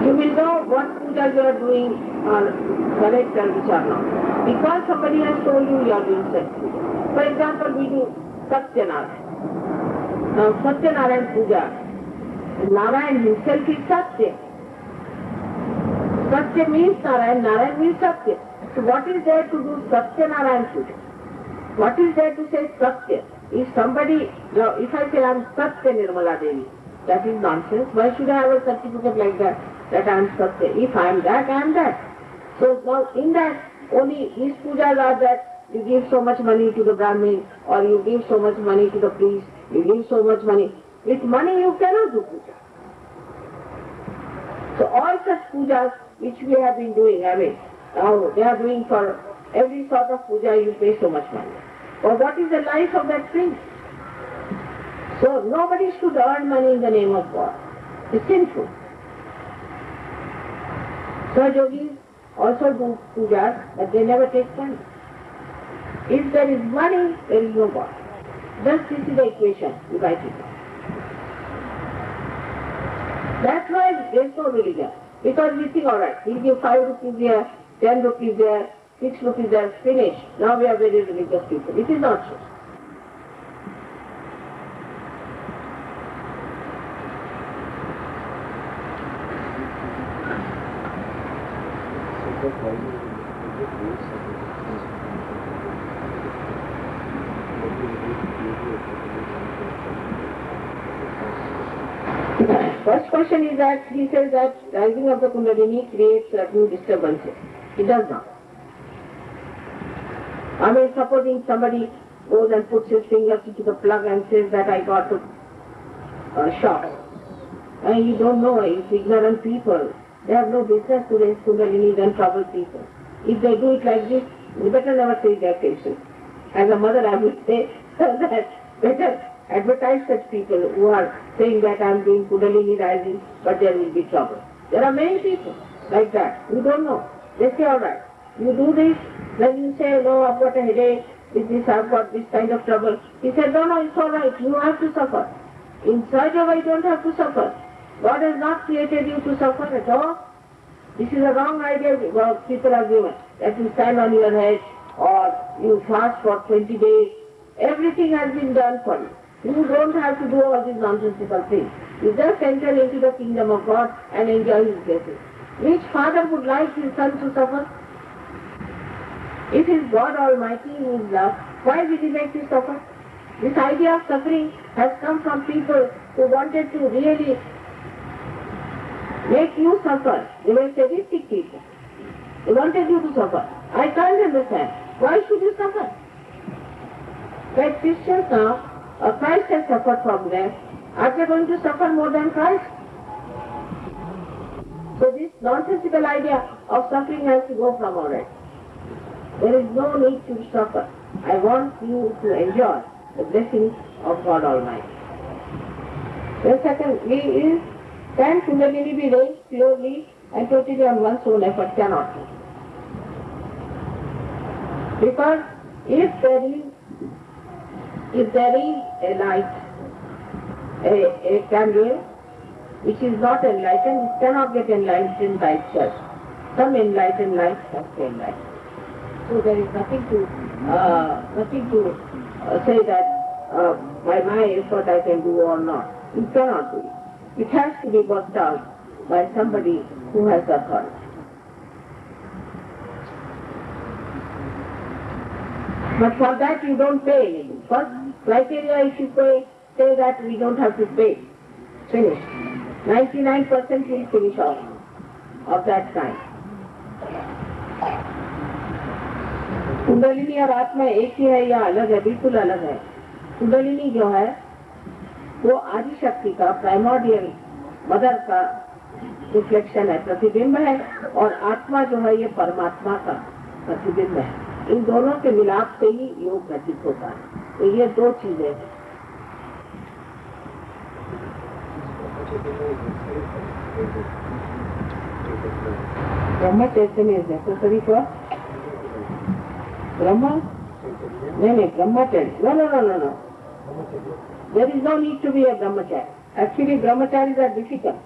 You will know what pujas you are doing are correct and which are not. Because somebody has told you are doing such puja. For example, we do Satyanarayan. Now Satyanarayan puja, Narayan himself is Satya. Satya means Narayan, Narayan means Satya. So what is there to do Satya Narayan puja? What is there to say Satya? If somebody, now if I say I am Satya Nirmala Devi, that is nonsense. Why should I have a certificate like that, that I am Satya? If I am that, I am that. So now in that, only these pujas are that you give so much money to the Brahmin, or you give so much money to the priest, you give so much money. With money you cannot do puja. So all such pujas which we have been doing, now they are doing for every sort of puja you pay so much money. Or what is the life of that prince? So nobody should earn money in the name of God. It's sinful. Sahaja Yogis also do pujas, but they never take money. If there is money, there is no God. Just this is the equation, you write it. That's why there is no religion. Because we think, alright, we'll give 5 rupees there, 10 rupees there, 6 rupees there, finish. Now we are very religious people. It is not so. First question is that he says that rising of the Kundalini creates certain disturbances. It does not. I mean, supposing somebody goes and puts his fingers into the plug and says that I got a shock. And you don't know, it's ignorant people. They have no business to raise Kundalini than trouble people. If they do it like this, you better never say their cases. As a mother, I would say that better advertise such people who are saying that I am doing Kundalini rising, but there will be trouble. There are many people like that. You don't know. They say, alright, you do this, then you say, no, I've got a headache, with this I've got this kind of trouble. He said, no, it's alright, you have to suffer. In Sahaja Yoga, you don't have to suffer. God has not created you to suffer at all. This is a wrong idea people are given, that you stand on your head or you fast for 20 days. Everything has been done for you. You don't have to do all these nonsensical things. You just enter into the kingdom of God and enjoy His blessings. Which father would like his son to suffer? If He is God Almighty who is love, why will He make you suffer? This idea of suffering has come from people who wanted to really make you suffer. They were sadistic people. They wanted you to suffer. I can't understand. Why should you suffer? Like Christians now, Christ has suffered from them. Are they going to suffer more than Christ? So this nonsensical idea of suffering has to go from our head. There is no need to suffer. I want you to enjoy the blessings of God Almighty. The second is, can Kundalini be raised purely and totally on one's own effort? Cannot be. Because if there is if there is a light, a candle which is not enlightened, it cannot get enlightened by itself. Some enlightened light has to enlighten. So there is nothing to say that by my effort I can do or not. You cannot do it. It has to be worked out by somebody who has authority. But for that you don't pay anything. First criteria, if you say that we don't have to pay, finish. 99% will finish off of that kind. Kundalini और आत्मा एक ही है या अलग है? बिल्कुल अलग है। कुंडलिनी जो है वो आदि शक्ति का, प्राइमोर्डियल मदर का रिफ्लेक्शन है, प्रतिबिंब है, और आत्मा जो है ये परमात्मा का प्रतिबिंब है। इन दोनों के मिलाप से ही योग घटित होता है। तो ये दो चीजें हैं। ब्रह्म चैतन्य is necessary for Brahma? No, brahmacharya. No. There is no need to be a brahmacharya. Actually, brahmacharis are difficult.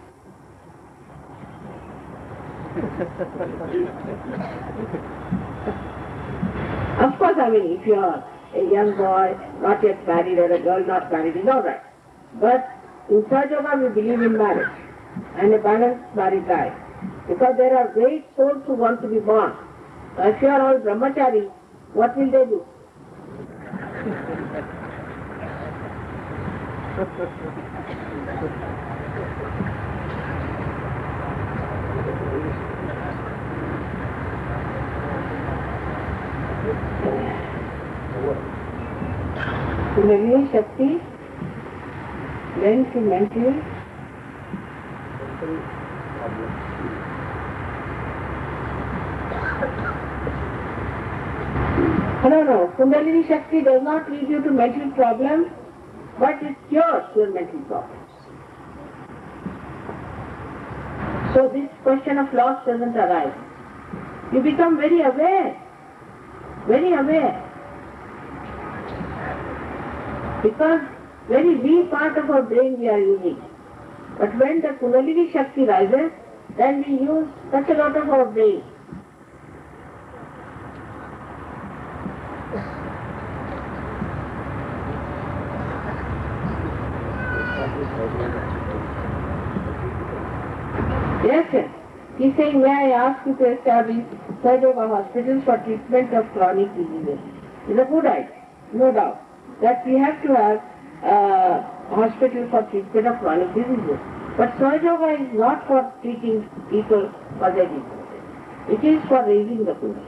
Of course, I mean, if you are a young boy, not yet married, or a girl not married, is all right. But in Sahaja Yoga, we believe in marriage and a balanced married life. Because there are great souls who want to be born. So if you are all brahmacharis, what will they do? Kundalini Shakti lends to mental No. Kundalini Shakti does not lead you to mental problems, but it cures your mental problems. So this question of loss doesn't arise. You become very aware. Because very weak part of our brain we are using. But when the Kundalini Shakti rises, then we use such a lot of our brain. Yes. He's saying, may I ask you to establish Sahaja Yoga hospitals for treatment of chronic diseases? It's a good idea, no doubt, that we have to have a hospital for treatment of chronic diseases. But Sahaja Yoga is not for treating people for their diseases. It is for raising the Kundalini.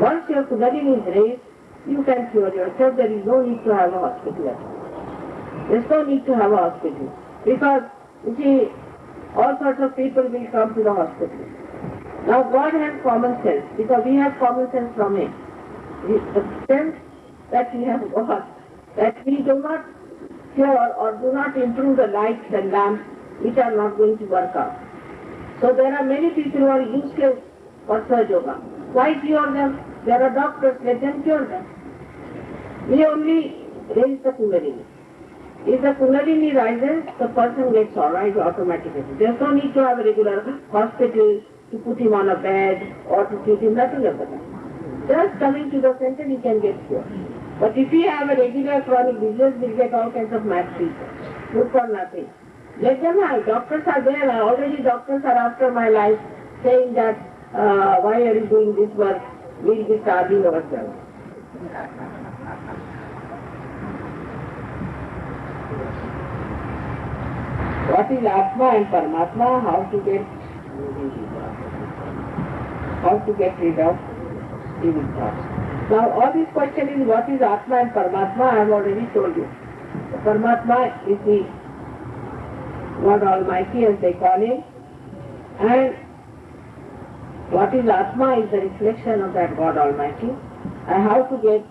Once your Kundalini is raised, you can cure yourself. There is no need to have a hospital at all. There is no need to have a hospital. Because, you see, all sorts of people will come to the hospital. Now God has common sense, because we have common sense from Him. The sense that we have got, that we do not cure or do not improve the lights and lamps which are not going to work out. So there are many people who are useless for Sahaja Yoga. Why cure them? There are doctors, let them cure them. We only raise the Kundalini. If the Kundalini rises, the person gets alright automatically. There is no need to have a regular hospital to put him on a bed or to treat him, nothing of that. Just coming to the center, he can get cured. But if we have a regular chronic disease, we'll get all kinds of mad people. Good for nothing. Let them have. Doctors are there. Already doctors are after my life, saying that, why are you doing this work? We'll be starving ourselves. What is Atma and Paramatma? How to get rid of evil thoughts. Now all this question is what is Atma and Paramatma? I have already told you. Paramatma is the God Almighty, as they call Him, and what is Atma is the reflection of that God Almighty, and how to get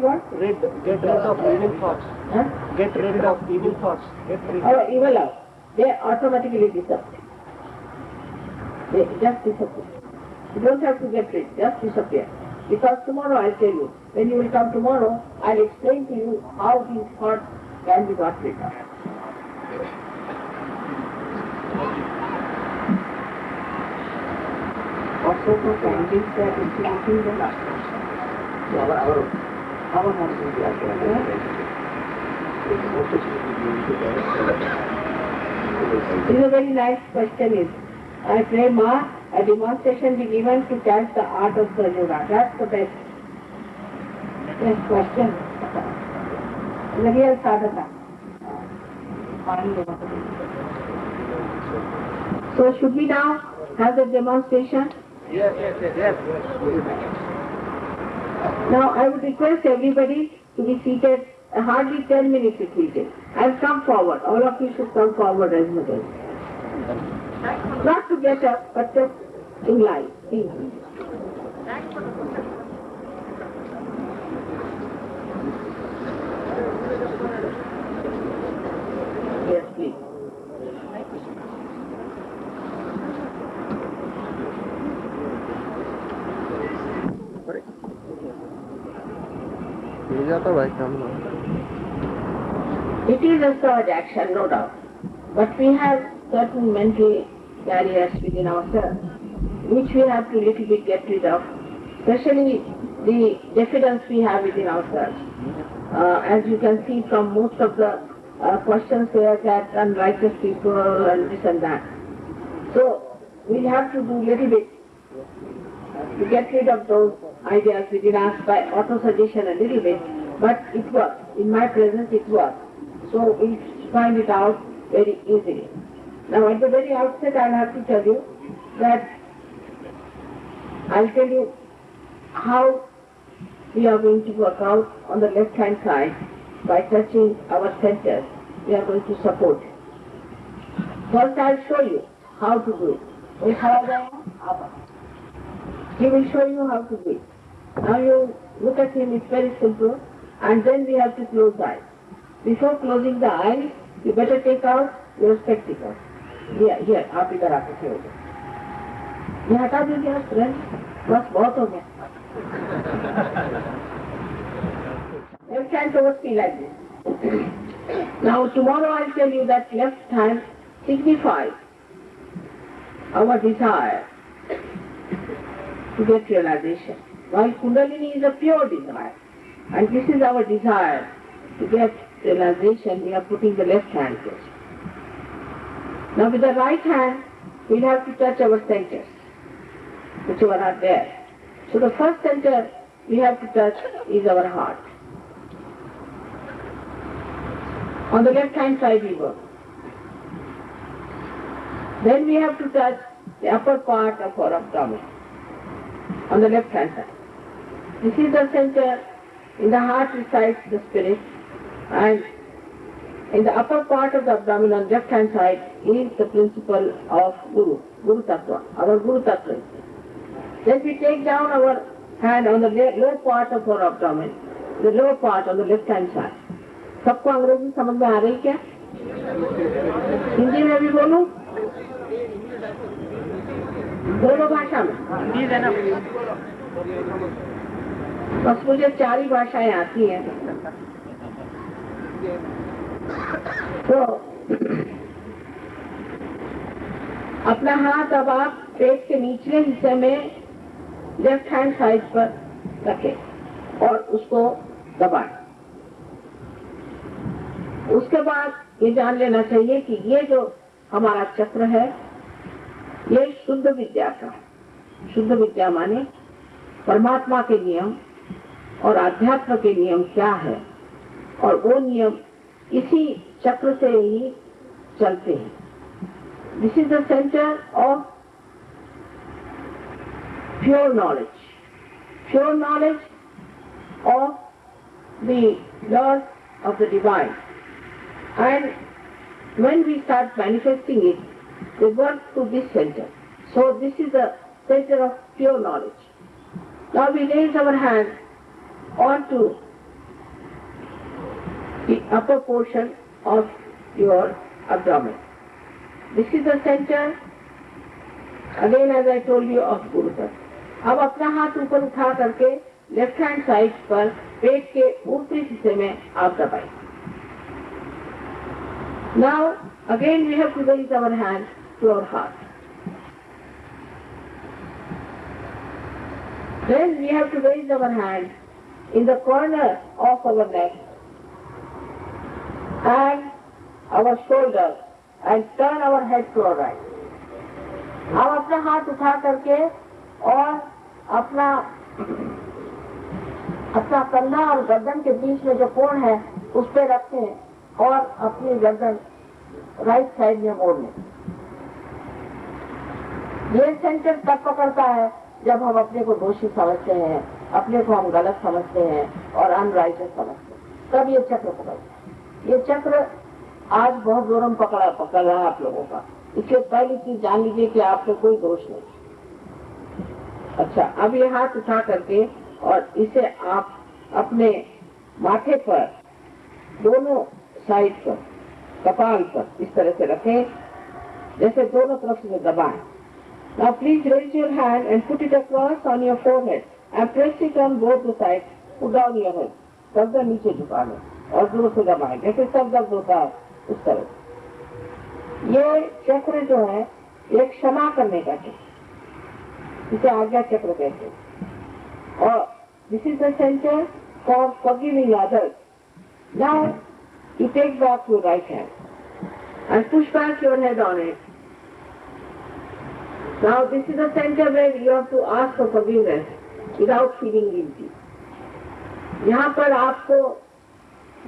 what? Get rid of evil thoughts. Huh? Get rid of evil thoughts. Evil out. They automatically disappear. They just disappear. You don't have to get rid, just disappear. Because tomorrow I'll tell you. When you will come tomorrow, I'll explain to you how these thoughts can be got rid of. Also for findings that introducing the last question. So our husband This is a very nice question. I pray Ma, a demonstration be given to catch the art of the yoga. That's the best. Next question. The real sadhana. So should we now have the demonstration? Yes. Now I would request everybody to be seated hardly 10 minutes it will take. And come forward. All of you should come forward as much as. Not to get up, but just in line. Yes, please. It is a surge action, no doubt. But we have certain mental barriers within ourselves, which we have to little bit get rid of, especially the diffidence we have within ourselves. As you can see from most of the questions here, that unrighteous people and this and that. So we have to do little bit to get rid of those ideas within us by auto-suggestion a little bit, but it works. In my presence it works. So we find it out very easily. Now at the very outset I'll have to tell you that I'll tell you how we are going to work out on the left hand side by touching our centers. We are going to support it. First I'll show you how to do it. He will show you how to do it. Now you look at him, it's very simple, and then we have to close the eyes. Before closing the eyes, you better take out your spectacles. Here, आप इधर आके खड़े हो जाओ। ये हटा दीजिए आप फ्रेंड, बस बहुत हो गया। Left hand towards me like this. Now tomorrow I'll tell you that left hand signifies our desire to get realization. While Kundalini is a pure desire, and this is our desire to get realization, we are putting the left hand first. Now with the right hand, we'll have to touch our centers, which are not there. So the first center we have to touch is our heart. On the left hand side we work. Then we have to touch the upper part of our abdomen on the left hand side. This is the center. In the heart resides the spirit, and in the upper part of the abdomen on the left hand side is the principle of Guru Tattva, our Guru Tattva. Then we take down our hand on the lower part of our abdomen, the lower part on the left hand side. सबको अंग्रेजी समझ में आ रही क्या? हिंदी में भी बोलूं? दोनों भाषा में? बस मुझे 4 ही भाषाएं आती हैं। तो अपना हाथ अब आप पेट के निचले हिस्से में लेफ्ट हैंड साइड पर रखें और उसको दबाएं। उसके बाद ये जान लेना चाहिए कि ये जो हमारा चक्र है ये शुद्ध विद्या का है। शुद्ध विद्या माने परमात्मा के नियम और आध्यात्म के नियम क्या है, और वो नियम इसी चक्र से ही चलते हैं। This is the centre of pure knowledge of the laws of the divine, and when we start manifesting it, they work through this center. So this is the center of pure knowledge. Now we raise our hand onto the upper portion of your abdomen. This is the center again as I told you of guru तक। अब अपना हाथ ऊपर उठा करके left hand side पर पेट के ऊपरी हिस्से में आप दबाइए। Now again we have to raise our hand to our heart. Then we have to raise our hand in the corner of our neck and our shoulder and turn our head to our right. हम अपना हाथ उठा करके और अपना कंधा और गर्दन के बीच में जो कोण है उस पे रखें और अपनी गर्दन राइट साइड में मोड़ लें। ये सेंटर तब पकड़ता है जब हम अपने को दोषी समझते हैं, अपने को हम गलत समझते हैं और अनराइटियस समझते हैं, तब ये चक्र पकड़ता है। ये चक्र आज बहुत जोरों पकड़ रहा है आप लोगों का। इसलिए पहली चीज जान लीजिए कि आप में कोई दोष नहीं। अच्छा, अब ये हाथ उठा करके और इसे आप अपने माथे पर दोनों साइड पर कपाल पर इस तरह से रखें जैसे दोनों तरफ से दबाएं। Now please raise your hand and put it across on your forehead and press it on both the sides. Put down your head. गर्दन नीचे झुका लें और जोर से दबाएं जैसे सब दर्द होता है उस तरह। ये चक्र जो है एक क्षमा करने का चक्र, इसे आज्ञा चक्र कहते हैं। और this is the centre for forgiving others. Now you take back your right hand and push back your head on it. Now this is the center where you have to ask for forgiveness without feeling guilty. यहाँ पर आपको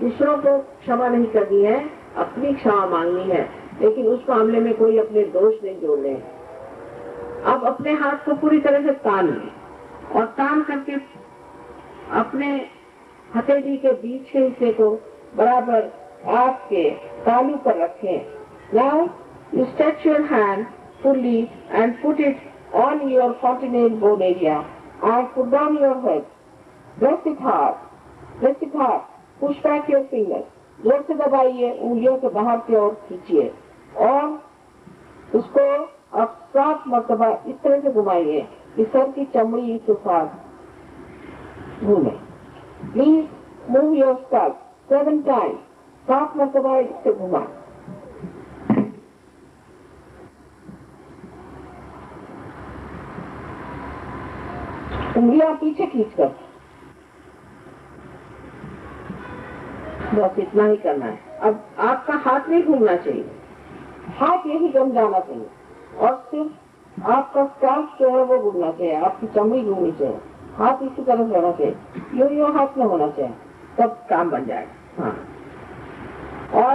दूसरों को क्षमा नहीं करनी है, अपनी क्षमा मांगनी है, लेकिन उस मामले में कोई अपने दोष नहीं जोड़ने हैं। आप अपने हाथ को पूरी तरह से तान लें और तान करके अपने हथेली के बीच के हिस्से को बराबर आपके तालू पर रखें। Now you stretch your hand fully and put it on your fontanelle bone area and put down your head. Press it hard. Press it hard. Push back your fingers. जोर से दबाइए, उंगलियों के बाहर की ओर खींचिए और उसको अब 7 मरतबा इस तरह से घुमाइए कि सर की चमड़ी के साथ घूमे। Please move your scalp 7 times. 7 मरतबा इससे घुमा। उंगलियां पीछे खींचकर, बस इतना ही करना है। अब आपका हाथ नहीं घूमना चाहिए, हाथ यही गम जाना चाहिए और सिर्फ आपका स्कार्फ जो है वो घूमना चाहिए, आपकी चमड़ी घूमनी चाहिए, हाथ इसी तरह से होना चाहिए, यूं हाथ में होना चाहिए, तब काम बन जाएगा। हाँ, और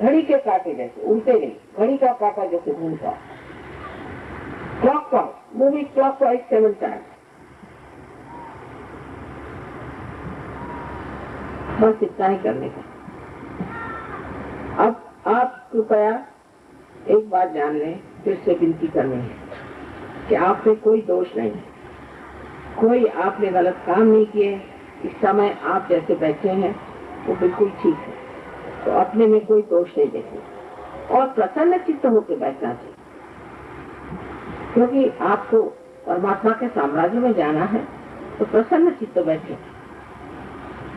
घड़ी के कांटे जैसे उल्टे नहीं, घड़ी का कांटा जैसे घूमता, क्लॉकवाइज, मूविंग क्लॉकवाइज 7 टाइम्स। बस इतना ही करने का। अब आप कृपया एक बात जान लें, फिर से विनती करनी है कि आप में कोई दोष नहीं है, कोई आपने गलत काम नहीं किए। इस समय आप जैसे बैठे हैं वो बिल्कुल ठीक है, तो अपने में कोई दोष नहीं देखना और प्रसन्न चित्त होकर बैठना चाहिए, क्योंकि आपको परमात्मा के साम्राज्य में जाना है, तो प्रसन्न चित्त बैठे।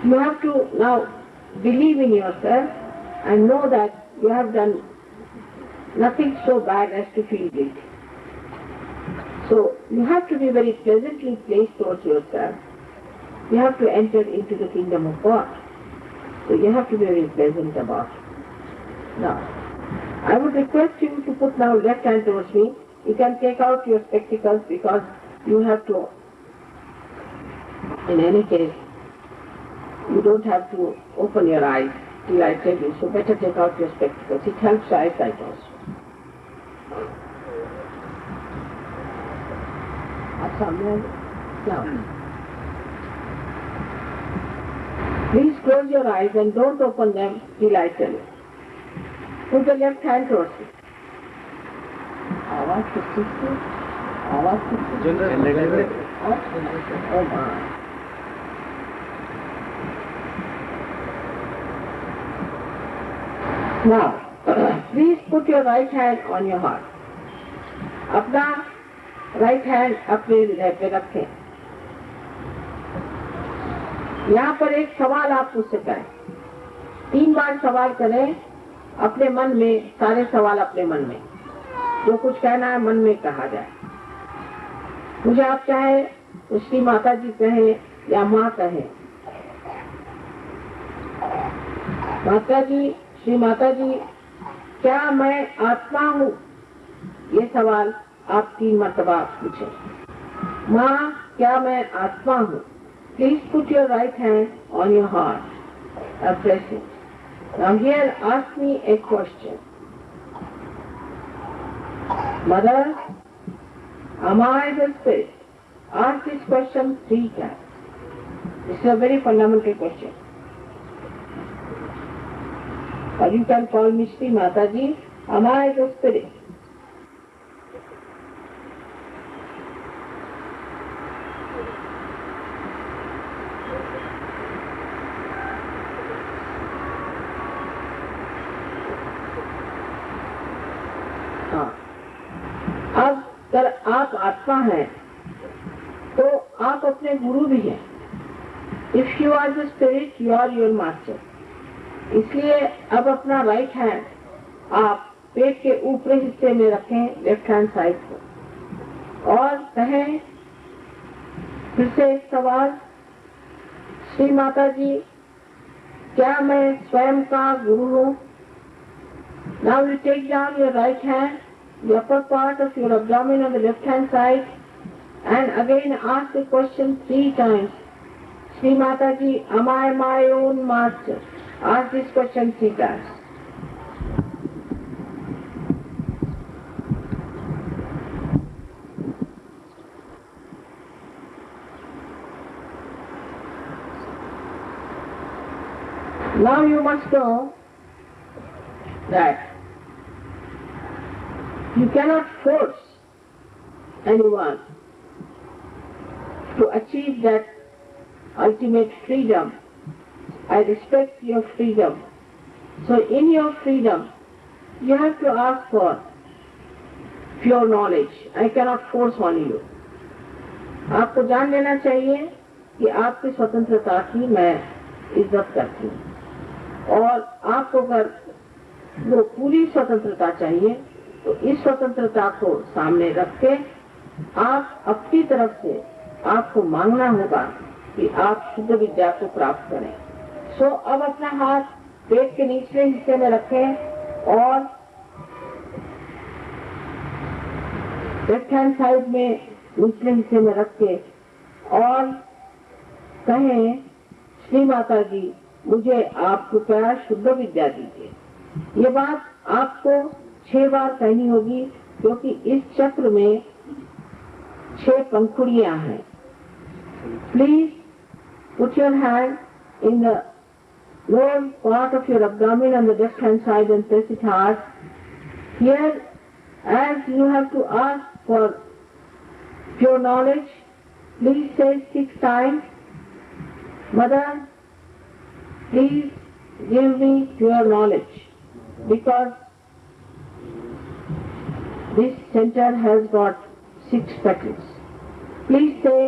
You have to now believe in yourself and know that you have done nothing so bad as to feel guilty. So you have to be very pleasantly placed towards yourself. You have to enter into the kingdom of God. So you have to be very pleasant about it. Now, I would request you to put now left hand towards me. You can take out your spectacles because you have to, in any case, you don't have to open your eyes till I tell you, so better take out your spectacles. It helps eyesight also. Now, please close your eyes and don't open them till I tell you. Put the left hand towards you. आवाज किसकी? आवाज किसकी? Oh my. Now, please put your right hand on your heart. अपना right hand अपने हृदय पे रखें। यहाँ पर एक सवाल आप मुझसे करें, 3 बार सवाल करें अपने मन में, सारे सवाल अपने मन में, जो कुछ कहना है मन में कहा जाए। मुझे आप चाहे तो श्री माता जी कहे या माँ कहे। माता जी, श्री माता जी, क्या मैं आत्मा हूँ? ये सवाल आप 3 मरतबा पूछे। माँ, क्या मैं आत्मा हूँ? Please put your right hand on your heart and press it. Now here ask me a question. Mother, am I the spirit? Ask this question 3 times. This is a very fundamental question. Or you can call me Shri Mataji. Am I the spirit? अब अगर आप आत्मा हैं तो आप अपने गुरु भी हैं। If you are the spirit, you are your master. इसलिए अब अपना राइट हैंड आप पेट के ऊपरी हिस्से में रखें, लेफ्ट हैंड साइड पर, और कहें फिर से एक सवाल, श्री माता जी, क्या मैं स्वयं का गुरु हूँ? Now you take down your right hand, the upper part of your abdomen on the left hand side, and again ask the question 3 times. Shri Mataji, am I my own master? Ask this question 3 times. Now you must know that you cannot force anyone to achieve that ultimate freedom. I respect your freedom. So in your freedom, you have to ask for pure knowledge. I cannot force on you. आपको जान लेना चाहिए कि आपकी स्वतंत्रता की मैं इज्जत करती हूँ, और आपको अगर वो पूरी स्वतंत्रता चाहिए तो इस स्वतंत्रता को सामने रख के आप अपनी तरफ से आपको मांगना होगा कि आप शुद्ध विद्या को प्राप्त करें। सो अब अपना हाथ पेट के निचले हिस्से में रखें और लेफ्ट हैंड साइड में निचले हिस्से में रख के और कहें, श्री माता जी, मुझे आप कृपया शुद्ध विद्या दीजिए। ये बात आपको 6 बार कहनी होगी, क्योंकि इस चक्र में 6 पंखुड़ियां हैं। Please put your hand in the lower part of your abdomen on the left hand side and press it hard. Here, as you have to ask for pure knowledge, please say 6 times, Mother, please give me pure knowledge, because this center has got 6 petals. Please say,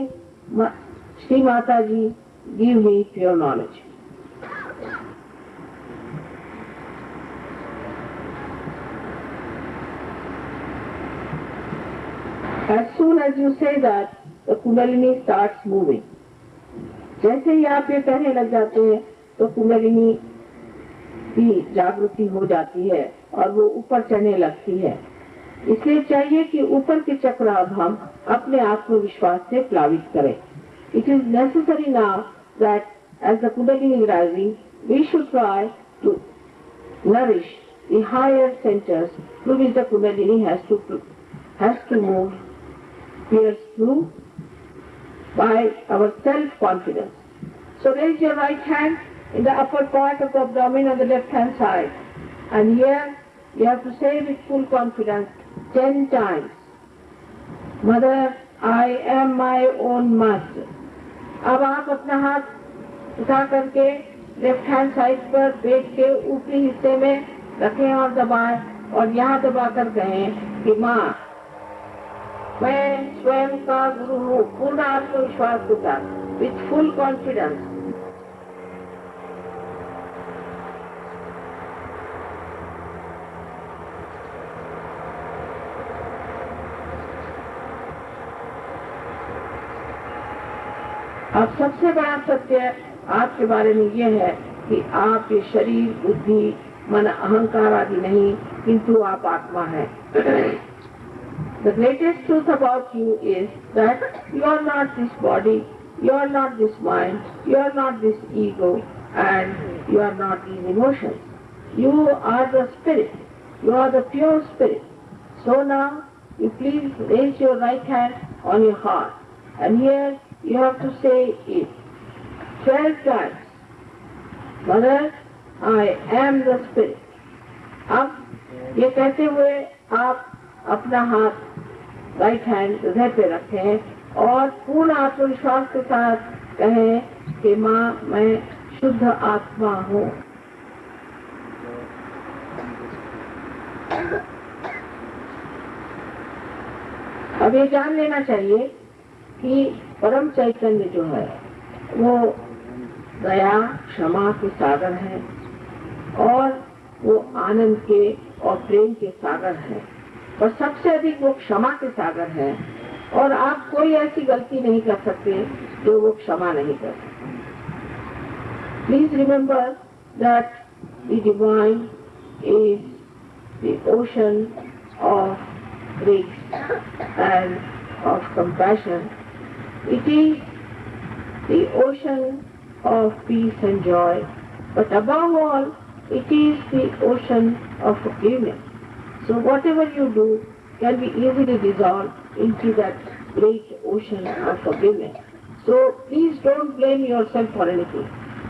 Shri Mataji, give me pure knowledge. As soon as you say that, the Kundalini starts moving. जैसे ही आप ये कहने लग जाते हैं तो कुंडलिनी की जागृति हो जाती है और वो ऊपर चढ़ने लगती है। इसलिए चाहिए कि ऊपर के चक्र अब हम अपने आत्मविश्वास से प्लावित करें। It is necessary now that as the Kundalini is rising, we should try to nourish the higher centers through which the Kundalini has to move, pierce through by our self-confidence. So raise your right hand in the upper part of the abdomen on the left hand side, and here you have to say with full confidence 10 times, Mother, I am my own master. अब आप अपना हाथ उठा करके left hand side पर पेट के ऊपरी हिस्से में रखें और दबाएं, और यहाँ दबा कर कहें कि माँ, मैं स्वयं का गुरु हूँ, पूर्ण आत्मविश्वास के साथ, विथ फुल कॉन्फिडेंस। अब सबसे बड़ा सत्य आपके बारे में ये है कि आप ये शरीर, बुद्धि, मन, अहंकार आदि नहीं, किंतु आप आत्मा है। The greatest truth about you is that you are not this body, you are not this mind, you are not this ego, and you are not these emotions. You are the spirit. You are the pure spirit. So now, you please raise your right hand on your heart, and here you have to say it 12 times. Mother, I am the spirit. अब ये कहते हुए आप अपना हाथ right hand हृदय पे रखें और पूर्ण आत्मविश्वास के साथ कहें कि माँ, मैं शुद्ध आत्मा हूँ। अब ये जान लेना चाहिए कि परम चैतन्य जो है वो दया, क्षमा के सागर है और वो आनंद के और प्रेम के सागर है, और सबसे अधिक वो क्षमा के सागर है। और आप कोई ऐसी गलती नहीं कर सकते जो वो क्षमा नहीं कर सकते। Please remember that the divine is the ocean of grace end of compassion. It is the ocean of peace and Joy, but above all it is the ocean of forgiveness. So whatever you do can be easily dissolved into that great ocean of forgiveness. So please don't blame yourself for anything.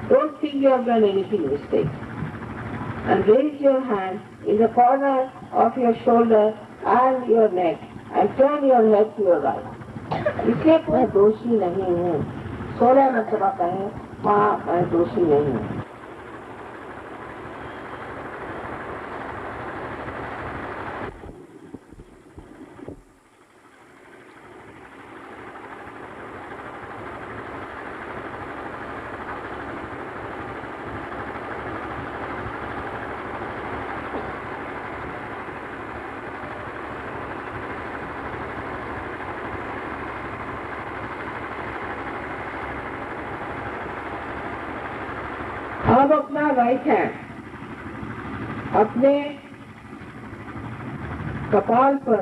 Don't think you have done anything mistake. And raise your hand in the corner of your shoulder and your neck and turn your head to your right. इसलिए मैं दोषी नहीं हूँ। 16 मरतबा कहें, माँ मैं दोषी नहीं हूँ। अब अपना राइट हैंड अपने कपाल पर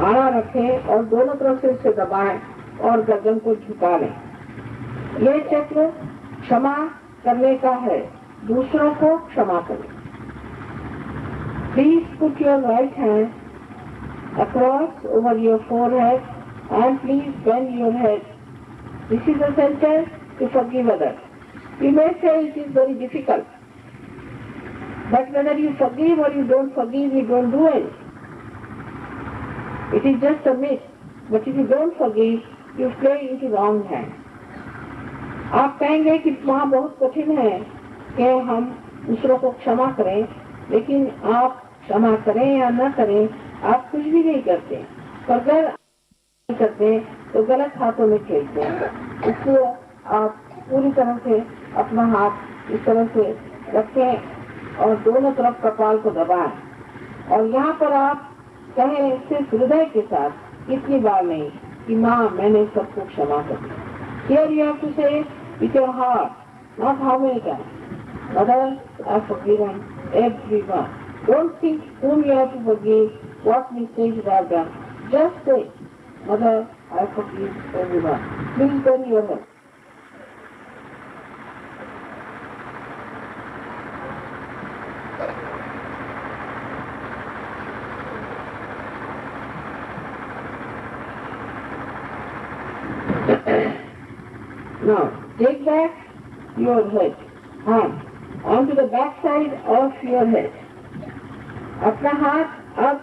आड़ा रखें और दोनों तरफ से इसे दबाएं और गर्दन को झुका लें। ये चक्र क्षमा करने का है, दूसरों को क्षमा करें। Please put your right hand across over your forehead and please bend your head. This is the centre to forgive others. You may say it is very difficult, but whether you forgive or you don't forgive, you don't do anything. It is just a myth, but if you don't forgive, you play into wrong hands. आप कहेंगे कि वहाँ बहुत कठिन है कि हम दूसरों को क्षमा करें, लेकिन आप क्षमा करें या न करें, आप कुछ भी नहीं करते। पर अगर नहीं करते तो गलत हाथों में खेलते हैं। इसलिए आप पूरी तरह से अपना हाथ इस तरह से रखें और दोनों तरफ कपाल को दबाएं और यहाँ पर आप कहें सिर्फ हृदय के साथ, इतनी बार नहीं कि माँ मैंने सबको क्षमा कर दिया। Here you have to say with your heart, not how many times. Mother, I have forgiven everyone. Don't think whom you have to forgive, what mistakes you have done. Just say, Mother, I forgive everyone. Please bend your head. Now, take back your head, hand onto the back side of your head. अपना हाथ अब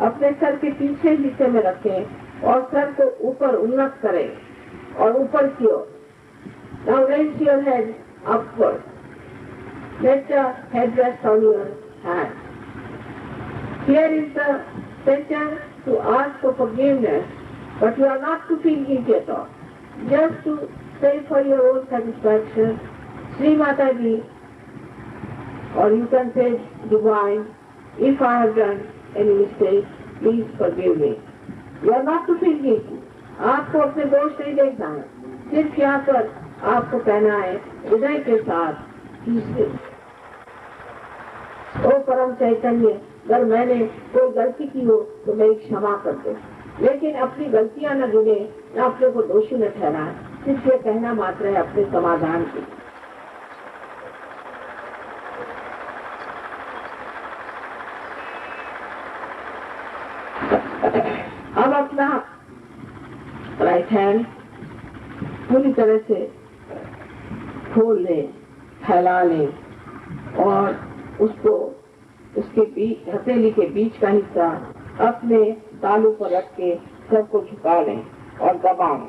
अपने sir के पीछे हिस्से में रखें और सर को ऊपर उन्नत करें और ऊपर की ओर। Now raise your head upward. Let the head rest on your hand. Here is the center to ask for forgiveness, but you are not to feel guilty at all. Just to say for your own satisfaction, Sri Mataji, or you can say Divine, if I have done any mistake, please forgive me. You are not to feel guilty. आपको अपने दोष नहीं देखना है, सिर्फ यहाँ पर आपको कहना है हृदय के साथ कि ओ परम चैतन्य, अगर मैंने कोई गलती की हो तो मैं क्षमा कर दे, लेकिन अपनी गलतियां न गिने, न अपने को दोषी न ठहराए, सिर्फ ये कहना मात्र है अपने समाधान की। अब अपना राइट हैंड पूरी तरह से खोल लें, फैला लें और उसको उसके बीच, हथेली के बीच का हिस्सा अपने तालू पर रख के सबको झुका लें और दबाएं।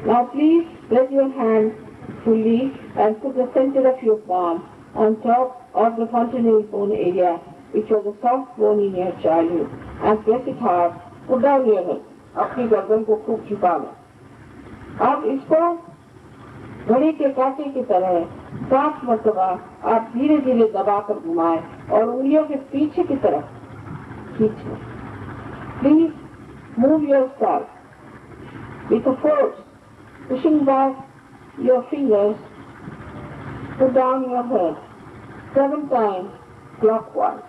Now please press your hand fully and put the center of your palm on top of the fontanel bone area, which was a soft bone in your childhood, and press it hard. Put down your head. अपनी गर्दन को खूब झुका लें। अब इसको घड़ी के कांटे की तरह 7 मरतबा आप धीरे धीरे दबाकर घुमाएं और उंगलियों के पीछे की तरफ खींचें। Please move yourself with a force, pushing back your fingers. Put down your head 7 times clockwise.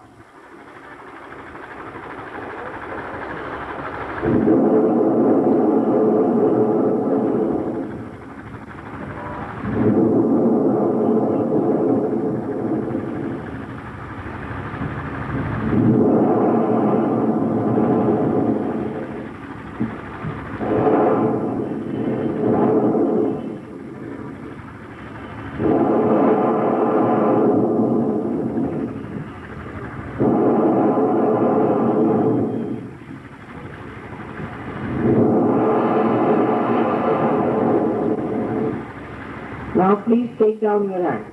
Now please take down your hand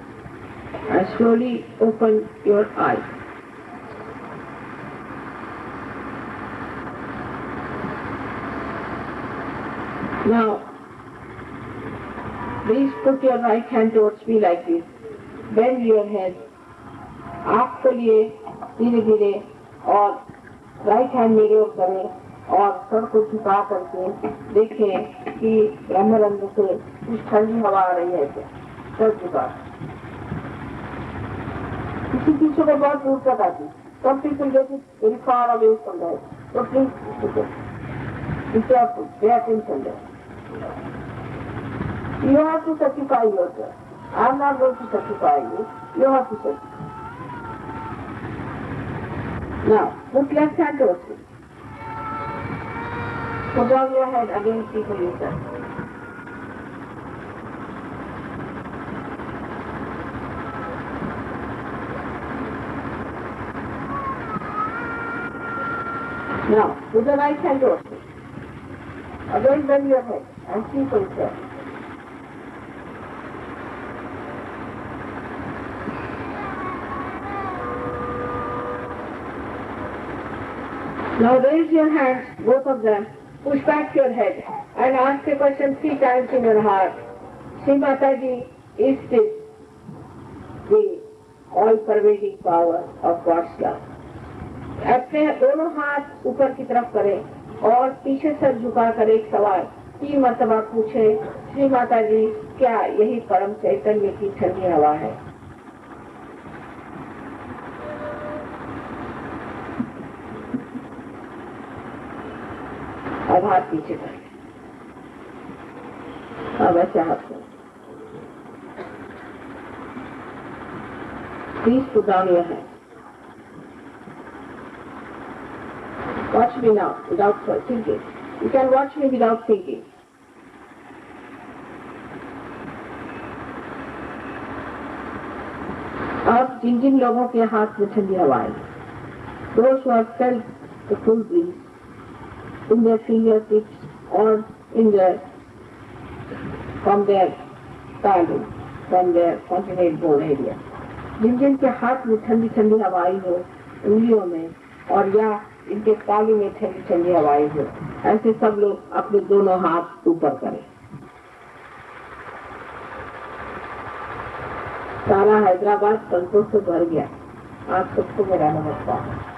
and slowly open your eyes. Now please put your right hand towards me like this. Bend your head. आँख खोलिए धीरे धीरे और right hand मेरे ओर करें और sir को झुका करके देखें कि ब्रह्मरंध्र से कुछ ठंडी हवा आ रही है क्या। सर झुका, किसी चीजों को बहुत दूर तक आती, some people get it very far away from that. So please be careful, pay attention there. You have to certify yourself. I am not going to certify you. You have to certify. Now, put left hand towards me. Put down your head again, see for yourself. Now, put the right hand towards me. Again bend your head and see for yourself. Now raise your hands, both of them, push back your head and ask a question 3 times in your heart. Sri Mataji, is this the all-pervading power of God's love? अपने दोनों हाथ ऊपर की तरफ करें और पीछे sir झुका कर एक सवाल 3 मरतबा पूछे, श्री माताजी, क्या यही परम चैतन्य की ठंडी हवा है? अब हाथ पीछे कर, अब ऐसे हाथ को please put down your hand. Watch me now without thinking. You can watch me without thinking. अब जिन जिन लोगों के हाथ में ठंडी हवा आई, those who have felt the cool breeze in their fingertips or in their, from their talu, from their fontanel bone area, जिन जिन के हाथ में ठंडी ठंडी हवा आई हो उंगलियों में और या इनके ताली में ठंडी ठंडी हवाएं हो। ऐसे सब लोग अपने दोनों हाथ ऊपर करें। सारा हैदराबाद संतोष से भर गया। आप सबको मेरा नमस्कार।